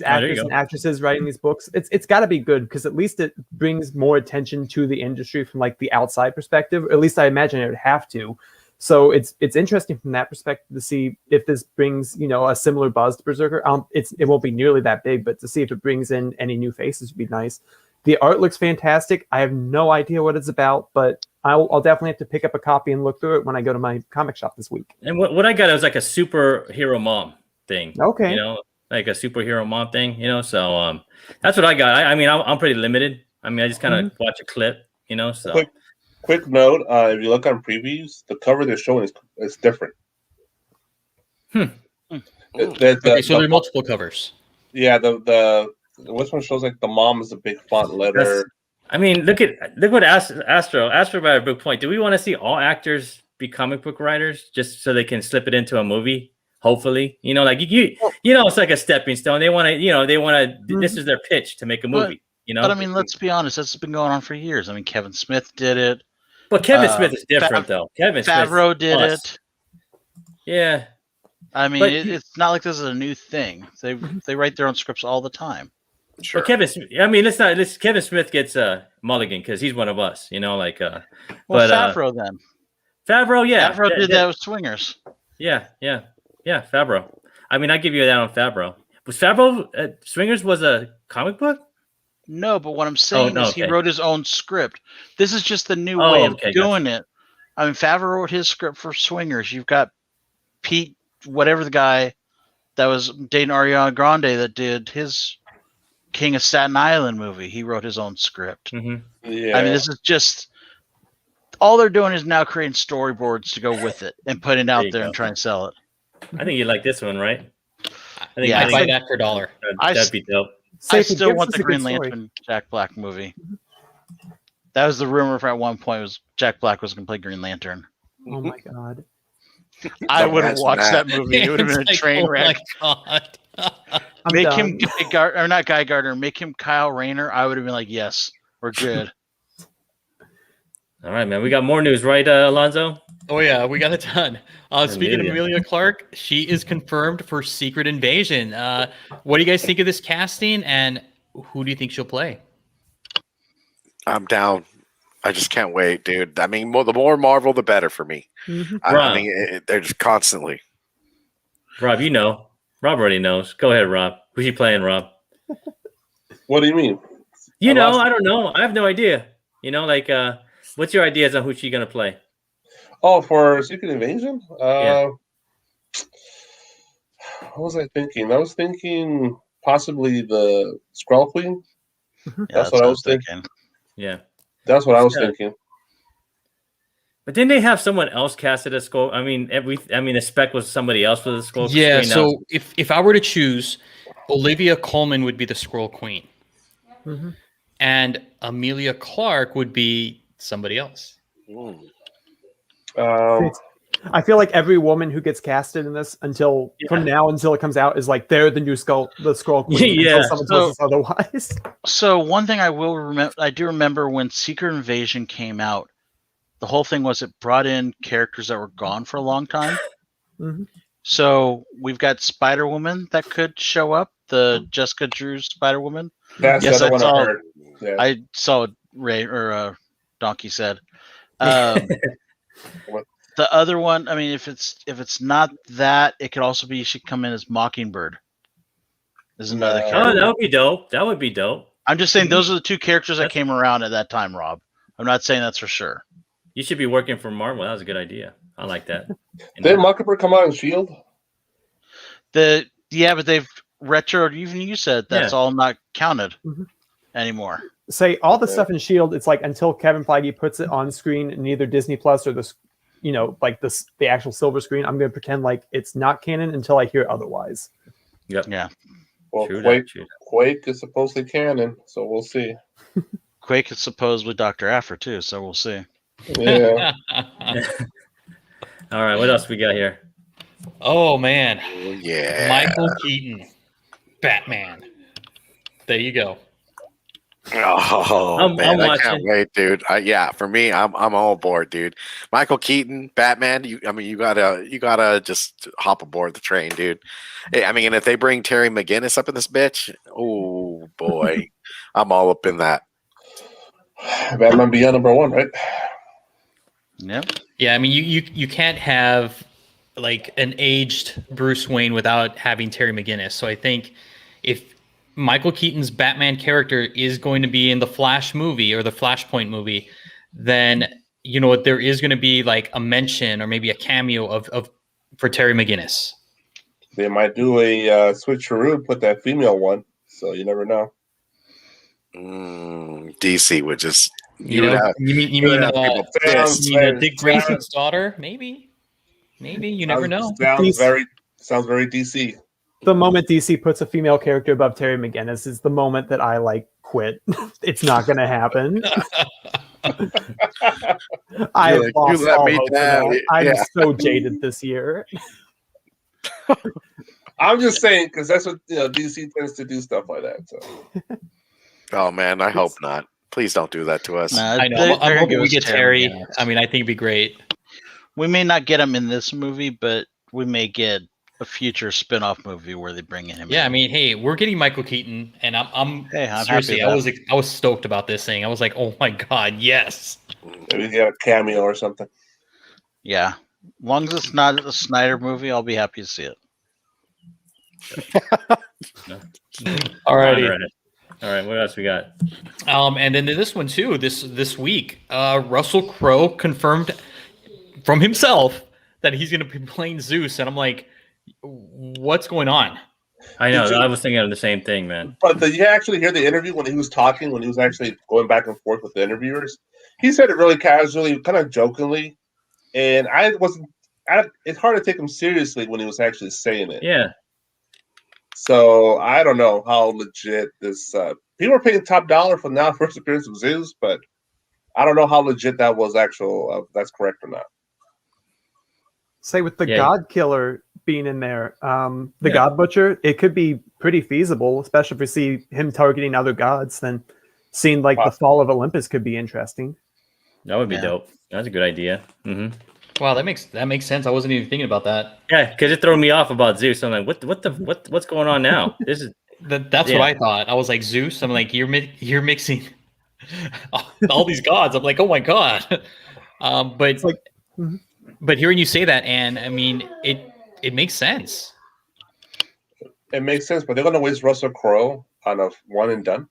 actors and actresses writing these books, it's got to be good because at least it brings more attention to the industry from like the outside perspective. Or at least I imagine it would have to. So it's interesting from that perspective to see if this brings a similar buzz to Berserker. It won't be nearly that big, but to see if it brings in any new faces would be nice. The art looks fantastic. I have no idea what it's about, but I'll definitely have to pick up a copy and look through it when I go to my comic shop this week. And what I got was like a superhero mom thing. Okay. Like a superhero mom thing. So that's what I got. I mean, I'm pretty limited. I mean, I just kind of watch a clip. So. Quick note: if you look on previews, the cover they're showing is different. So there are multiple covers. Yeah, the which one shows like the mom is a big font letter. I mean, look what Astro brought a big point. Do we want to see all actors be comic book writers just so they can slip it into a movie? Hopefully, like it's like a stepping stone. They want to. This is their pitch to make a movie. But I mean, let's be honest. That's been going on for years. I mean, Kevin Smith did it. But Kevin Smith is different, though. Favreau did it. Yeah. I mean, it's not like this is a new thing. They write their own scripts all the time. Sure. But Kevin Smith gets a mulligan because he's one of us, Favreau then. Favreau, yeah. Favreau did that with Swingers. Yeah, Favreau. I mean, I give you that on Favreau. Was Favreau Swingers was a comic book? No, but what I'm saying is he wrote his own script. This is just the new way of doing it. I mean, Favreau wrote his script for Swingers. You've got Pete, whatever the guy that was dating Ariana Grande that did his King of Staten Island movie. He wrote his own script. Mm-hmm. Yeah. I mean, this is just all they're doing is now creating storyboards to go with it and putting it out there and trying to sell it. I think you like this one, right? I'd buy that for $1. That'd be dope. I still want the Green Lantern Jack Black movie. That was the rumor at one point was Jack Black was going to play Green Lantern. Oh my god! I would have watched that movie. It would have been a train wreck. Oh my god! Make him not Guy Gardner. Make him Kyle Rayner. I would have been like, yes, we're good. All right, man. We got more news, right, Alonzo? Oh yeah, we got a ton. Speaking of Emilia Clarke, she is confirmed for Secret Invasion. What do you guys think of this casting, and who do you think she'll play? I'm down. I just can't wait, dude. I mean, the more Marvel, the better for me. Mm-hmm. I mean, they're just constantly. Rob, Rob already knows. Go ahead, Rob. Who's he playing, Rob? What do you mean? I don't know. I have no idea. What's your ideas on who she's gonna play? Oh, for Secret Invasion? Yeah. What was I thinking? I was thinking possibly the Skrull Queen. Yeah, that's what I was thinking. Yeah. That's what I was thinking. But didn't they have someone else casted as Skrull? I mean, the spec was somebody else for the Skrull Queen. Yeah, so if I were to choose, Olivia Colman would be the Skrull Queen. Mm-hmm. And Emilia Clarke would be somebody else. I feel like every woman who gets casted in this from now until it comes out is like they're the new Skrull Queen. Yeah. Until someone tells us otherwise. So one thing I will remember, I do remember when Secret Invasion came out, the whole thing was it brought in characters that were gone for a long time. Mm-hmm. So we've got Spider-Woman that could show up, the Jessica Drew Spider-Woman. That's the other one I heard. Yeah. I saw what Ray or Donkey said. The other one, I mean, if it's not that, it could also be she come in as Mockingbird. There's another No. character. Oh, that would be dope. That would be dope. I'm just saying those are the two characters that That's- came around at that time, Rob. I'm not saying that's for sure. You should be working for Marvel. That was a good idea. I like that. Did Mockingbird come out in Shield? But they've retro. Even you said that's Yeah. all not counted Mhm. anymore. Say all the stuff in Shield. It's like until Kevin Feige puts it on screen in either Disney Plus or the actual silver screen. I'm going to pretend like it's not canon until I hear otherwise. Yep. Yeah, Well, True Quake, that, true. Quake is supposedly canon, so we'll see. Quake is supposedly Dr. Afra too, so we'll see. Yeah. All right. What else we got here? Oh man, Oh, yeah. Michael Keaton, Batman. There you go. Oh, I'm man, I watching. can't wait, dude. Yeah, for me, I'm all aboard, dude. Michael Keaton, Batman. You gotta just hop aboard the train, dude. Hey, I mean, and if they bring Terry McGinnis up in this bitch, oh boy, I'm all up in that. Batman Beyond #1, right? Yep. Yeah, I mean, you can't have like an aged Bruce Wayne without having Terry McGinnis. So I think if Michael Keaton's Batman character is going to be in the Flash movie or the Flashpoint movie, then there is going to be like a mention or maybe a cameo of for Terry McGinnis. They might do a switcheroo and put that female one, so you never know. DC would just You know, you mean people pissed. Dick Grayson's daughter? Maybe. You never know. Sounds very DC. The moment DC puts a female character above Terry McGinnis is the moment that I quit. It's not going to happen. I You're like, lost "You let all me hope in down." that. I'm Yeah. so jaded this year. I'm just saying because that's what DC tends to do, stuff like that. So Oh man, I hope not. Please don't do that to us. Nah, I know. they're I'm gonna hoping give we us get Terry Terry. McGinnis. I mean, I think it'd be great. We may not get him in this movie, but we may get a future spin-off movie where they bring him Yeah, I in. mean, hey, we're getting Michael Keaton, and I'm Hey, I'm seriously, happy with I was stoked about this thing. I was like, oh my god, yes. maybe get a cameo or something. Yeah. As long as it's not a Snyder movie, I'll be happy to see it. Alrighty. All right. What else we got? And then this one too. This week, Russell Crowe confirmed from himself that he's going to be playing Zeus, and I'm like, what's going on? I know. Did you- I was thinking of the same thing, man. But did you actually hear the interview when he was talking, when he was actually going back and forth with the interviewers? He said it really casually, kind of jokingly, and it's hard to take him seriously when he was actually saying it. Yeah. So I don't know how legit this. People are paying top dollar for now first appearance of Zeus, but I don't know how legit that was. That's correct or not. Say with the Yeah. God Killer being in there, the Yeah. God Butcher, it could be pretty feasible, especially if we see him targeting other gods. Then seeing like the fall of Olympus could be interesting. That would be Yeah. dope. That's a good idea. Mm-hmm. Wow, that makes sense. I wasn't even thinking about that. Yeah, because it threw me off about Zeus. I'm like, what's going on now? This is That's Yeah. what I thought. I was like, Zeus. I'm like, you're mixing all these gods. I'm like, oh my god. But It's like, mhm. but hearing you say that, and I mean, it makes sense. It makes sense, but they're going to waste Russell Crowe on a one and done.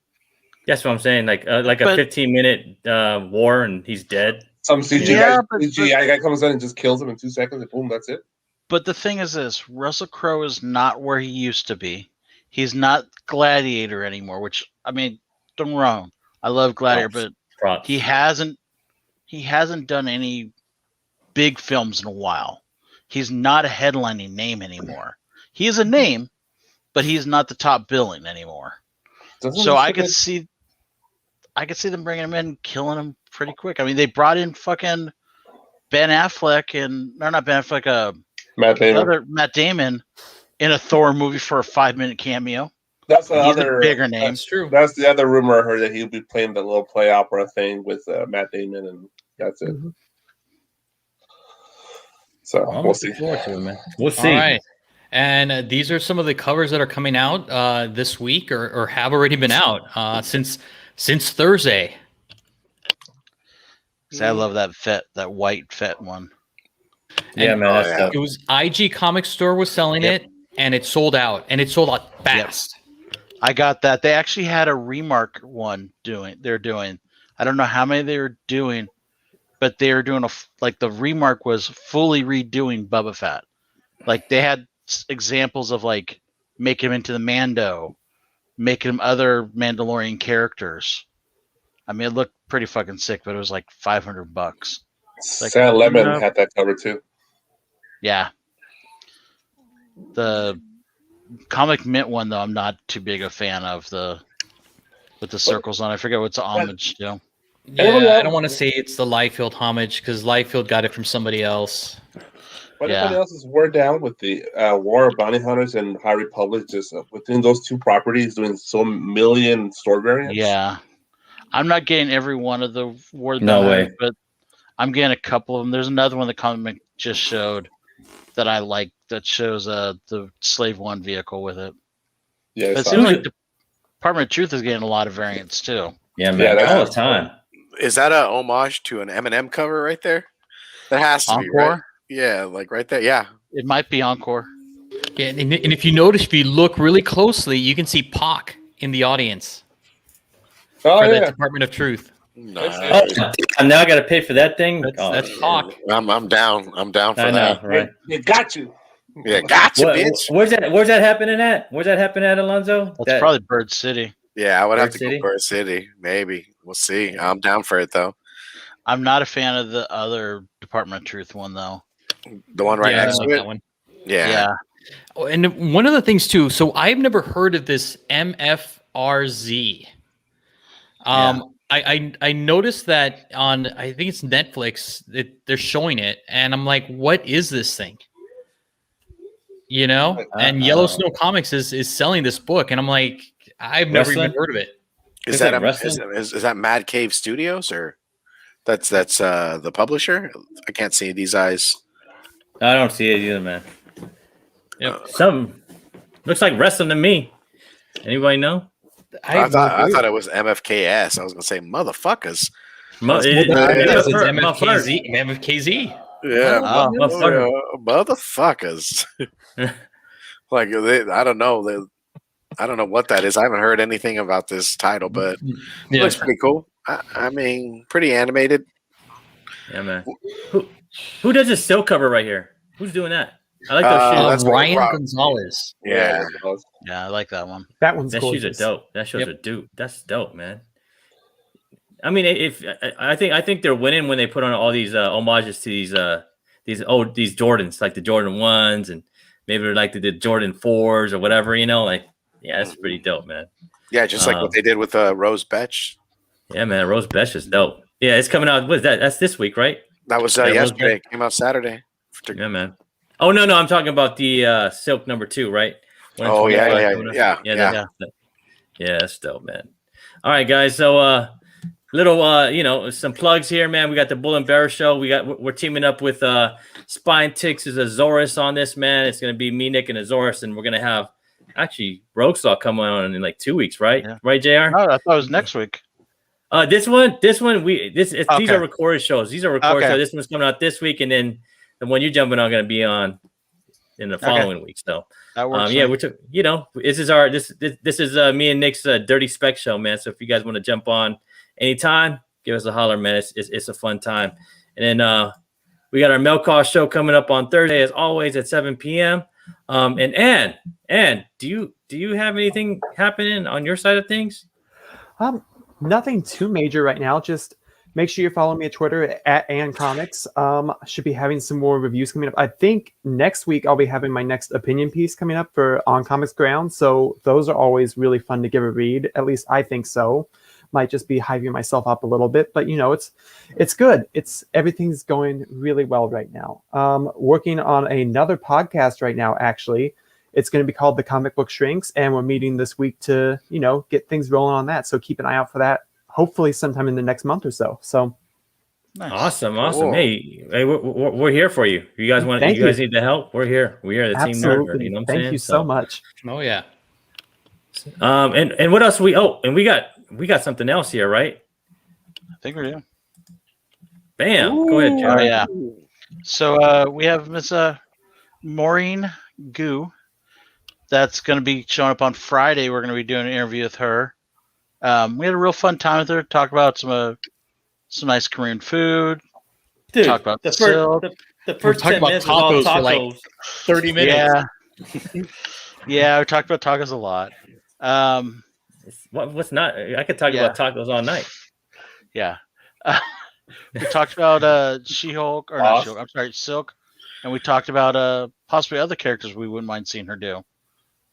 that's what I'm saying. Like a But- 15-minute war and he's dead. Some CGI, Yeah, but- CGI guy comes in and just kills him in 2 seconds, and boom, that's it. But the thing is this, Russell Crowe is not where he used to be. He's not Gladiator anymore, which, I mean, don't get me wrong. I love Gladiator, Props. but Props. he hasn't done any big films in a while. He's not a headlining name anymore. He is a name, but he's not the top billing anymore. So I could see them bringing him in, killing him pretty quick. I mean, they brought in fucking Ben Affleck not Ben Affleck, Matt Damon. another Matt Damon in a Thor movie for a 5-minute cameo. That's the He's other a bigger name. That's true. That's the other rumor I heard, that he'll be playing the little play opera thing with Matt Damon, and that's it. Mhm. So I'm we'll see. looking forward to it, man. We'll see. All right. And these are some of the covers that are coming out this week or have already been out since Thursday. See, I love that white Fett one. Yeah, And man. That's dope. it was IG Comic Store was selling it, and it sold out, and it sold out fast. I got that. They actually had a remark one they're doing. I don't know how many they were doing, but they were doing the remark was fully redoing Boba Fett. Like they had examples of like making him into the Mando, making him other Mandalorian characters. I mean, it looked pretty fucking sick, but it was like $500. Like, Sam Lemon had that cover too. Yeah. The Comic Mint one though, I'm not too big a fan of with the circles on. I forget what's the homage to. Yeah, I don't want to say it's the Liefeld homage because Liefeld got it from somebody else. But everybody else is wore down with the War of Bounty Hunters and High Republic just within those two properties doing so million store variants. Yeah. I'm not getting every one of the War of the No Bounty way. Hunters, but I'm getting a couple of them. There's another one the comic just showed that I like that shows the Slave One vehicle with it. Yeah, But it seems like Department of Truth is getting a lot of variants too. Yeah, man. Yeah, All the time. Is that a homage to an Eminem cover right there? That has to be, right? Encore? Yeah, like right there. Yeah. It might be Encore. Yeah, and if you notice, if you look really closely, you can see Pac in the audience Oh for yeah. that Department of Truth. Nice. Oh, now I got to pay for that thing. That's Pac. I'm down. I'm down for I know, that. right? It got you. Yeah, gotcha, bitch. Where's that happening at? Where's that happening at, Alonzo? That's probably Bird City. Yeah, I would have Bird to City? go Bird City. Maybe. We'll see. I'm down for it though. I'm not a fan of the other Department of Truth one though. The one right Yeah, I next like to that it. one. Yeah. Oh, and one of the things too. So I've never heard of this MFRZ. I noticed that on I think it's Netflix they're showing it, and I'm like, what is this thing? You know, and Yellowstone Comics is selling this book, and I'm like, I've never even heard of it. Is Is that that a, wrestling? is that Mad Cave Studios or that's the publisher? I can't see these eyes. I don't see it either, man. Yep. Some looks like wrestling to me. Anybody know? I thought it was MFKS. I was gonna say motherfuckers. It's Motherfuckers. MFKZ. Yeah, Motherfucker. motherfuckers. Like I don't know. I don't know what that is. I haven't heard anything about this title, but it Yeah. looks pretty cool. I mean, pretty animated. Yeah, man. Who does this silk cover right here? Who's doing that? I like those that's shoes. Ryan Rob. Gonzalez. Yeah. Yeah, I like that one. That one's That shoes gorgeous. are dope. That shows Yep. are dope. That's dope, man. I mean, if I think they're winning when they put on all these homages to these Jordans, like the Jordan 1s, and maybe they're like the Jordan 4s or whatever, you know, like, yeah, that's pretty dope, man. Yeah, just like what they did with Rose Betch. Yeah, man, Rose Besh is dope. Yeah, it's coming out. What is that? That's this week, right? That was Yeah, Rose yesterday. Betch. Came out Saturday. Yeah, man. Oh no, I'm talking about the Silk #2, right? Oh, yeah. That's dope, man. All right, guys. So little some plugs here, man. We got the Bull and Bear show. We're teaming up with Spine Ticks as Azorus on this, man. It's gonna be me, Nick, and Azorus, and we're gonna have actually Rogue Saw coming on in like 2 weeks, right? Yeah. Right, JR? No, I thought it was next week. These are Okay. recorded shows. These are recorded Okay. shows. This one's coming out this week, and then the one you're jumping on going to be on in the following week. So That works. yeah, this is me and Nick's Dirty Spec show, man. So if you guys want to jump on anytime, give us a holler, man. It's a fun time. And then we got our Melkoff show coming up on Thursday, as always, at 7 p.m. And Ann, do you have anything happening on your side of things? Nothing too major right now. Just make sure you follow me at Twitter at @AnComics. Should be having some more reviews coming up. I think next week I'll be having my next opinion piece coming up for On Comics Ground. So those are always really fun to give a read. At least I think so. Might just be hyping myself up a little bit, but it's good. Everything's going really well right now. Working on another podcast right now, actually. It's going to be called The Comic Book Shrinks, and we're meeting this week to, get things rolling on that. So keep an eye out for that. Hopefully sometime in the next month or so. So Nice. Awesome. Cool. Hey, we're here for you. You guys you guys need the help? We're here. We are the team nerd. absolutely. You know what I'm saying? Thank you so much. Oh yeah. And what else we got something else here, right? I think we do. Bam. Go ahead, Oh Jared. yeah. So we have Miss Maureen Goo. That's going to be showing up on Friday. We're going to be doing an interview with her. We had a real fun time with her. Talked about some nice Korean food. Dude, Talk about the silk. first talking 10 about minutes was all tacos for, like, tacos. 30 minutes. Yeah. Yeah, we talked about tacos a lot. What's not? I could talk Yeah. about tacos all night. Yeah. We talked about She-Hulk, or not Boss. She-Hulk, I'm sorry, Silk. And we talked about possibly other characters we wouldn't mind seeing her do.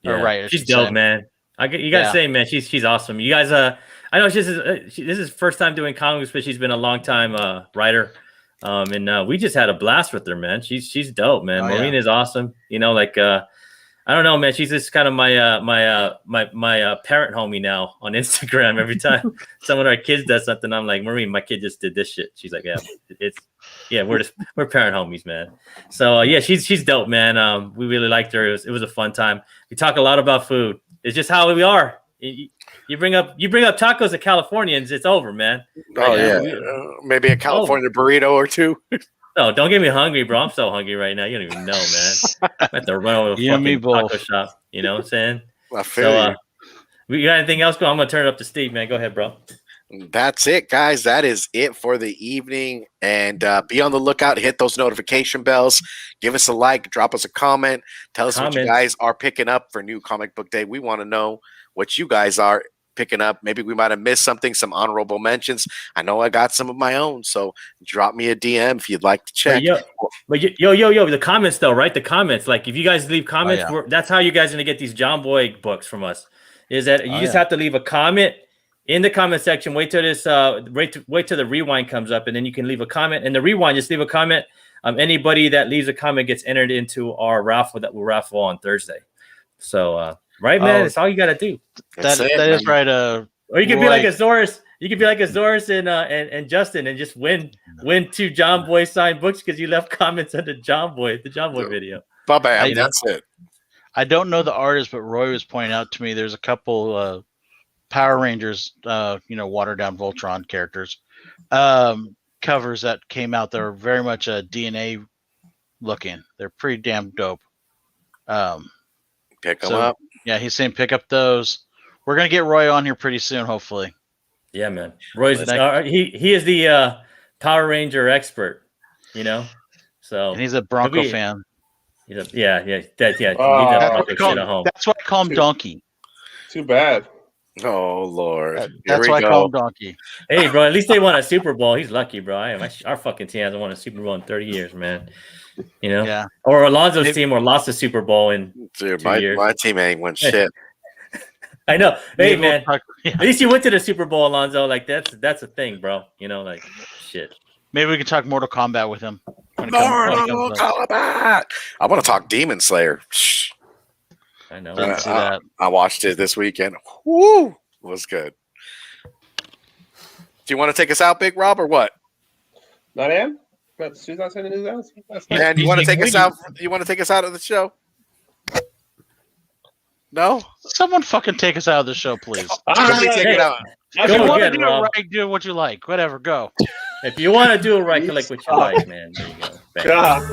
Yeah, Or right, I she's should dope, say. man. You gotta Yeah. say, man, she's awesome. You guys, I know this is first time doing comics, but she's been a long time writer. And we just had a blast with her, man. She's dope, man. Oh, Maureen yeah. is awesome. You know, like I don't know, man. She's just kind of my parent homie now on Instagram. Every time someone of our kids does something, I'm like, Maureen, my kid just did this shit. She's like, yeah, we're parent homies, man. So yeah, she's dope, man. We really liked her. It was a fun time. We talk a lot about food. It's just how we are. You bring up tacos to Californians, it's over, man. Oh Right now, yeah, maybe a California burrito or two. No, don't get me hungry, bro. I'm so hungry right now. You don't even know, man. I have to run over to a You and me fucking taco both. shop. You know what I'm saying? I feel So, you. you got anything else? I'm gonna turn it up to Steve, man. Go ahead, bro. That's it, guys. That is it for the evening. And be on the lookout. Hit those notification bells. Give us a like. Drop us a comment. Tell us what you Comments. guys are picking up for New Comic Book Day. We want to know what you guys are picking up. Maybe we might have missed something, some honorable mentions. I know I got some of my own. So drop me a DM if you'd like to check. But yo, the comments though, right? The comments. Like if you guys leave comments, yeah. that's how you guys are gonna get these John Boy books from us. Is that you just yeah. have to leave a comment in the comment section. Wait till this. Wait till the rewind comes up, and then you can leave a comment. And the rewind, just leave a comment. Anybody that leaves a comment gets entered into our raffle that we'll raffle on Thursday. So right, man, that's all you gotta do. That's it, that is man. right. Or you could be like Azores. You could be like Azores and Justin and just win 2 John Boy signed books because you left comments on the John Boy video. Bye-bye. That's it. I don't know the artist, but Roy was pointing out to me there's a couple Power Rangers, watered down Voltron characters covers that came out that are very much DNA looking. They're pretty damn dope. Pick them up. Yeah, he's saying pick up those. We're gonna get Roy on here pretty soon, hopefully. Yeah, man. Roy's he is the Power Ranger expert, you know. So And he's a Bronco fan. Leave that That's Bronco shit at home. why I call him Donkey. Too bad. Oh Lord. That's why I call him Donkey. Hey, bro. At least they won a Super Bowl. He's lucky, bro. Our fucking team hasn't won a Super Bowl in 30 years, man. You know. Yeah. Or Alonzo's team or lost a Super Bowl in Dude, 2 years. my team ain't won shit. I know. Hey, Maybe man. we'll talk- At least you went to the Super Bowl, Alonzo. Like that's a thing, bro. You know, like shit. Maybe we can talk Mortal Kombat with him. when it Mortal comes up. Kombat. I want to talk Demon Slayer. Shh. I know. Didn't see that. I watched it this weekend. Woo! It was good. Do you want to take us out, Big Rob, or what? Not Ann? She's not saying anything else? Man, you want to take us out? You want to take us out of the show? No? Someone fucking take us out of the show, please. Somebody take it out. If you Go want to again, do Rob. it right, do what you like. Whatever, go. If you want to do it right, collect what you like, man. There you go. Bang. God.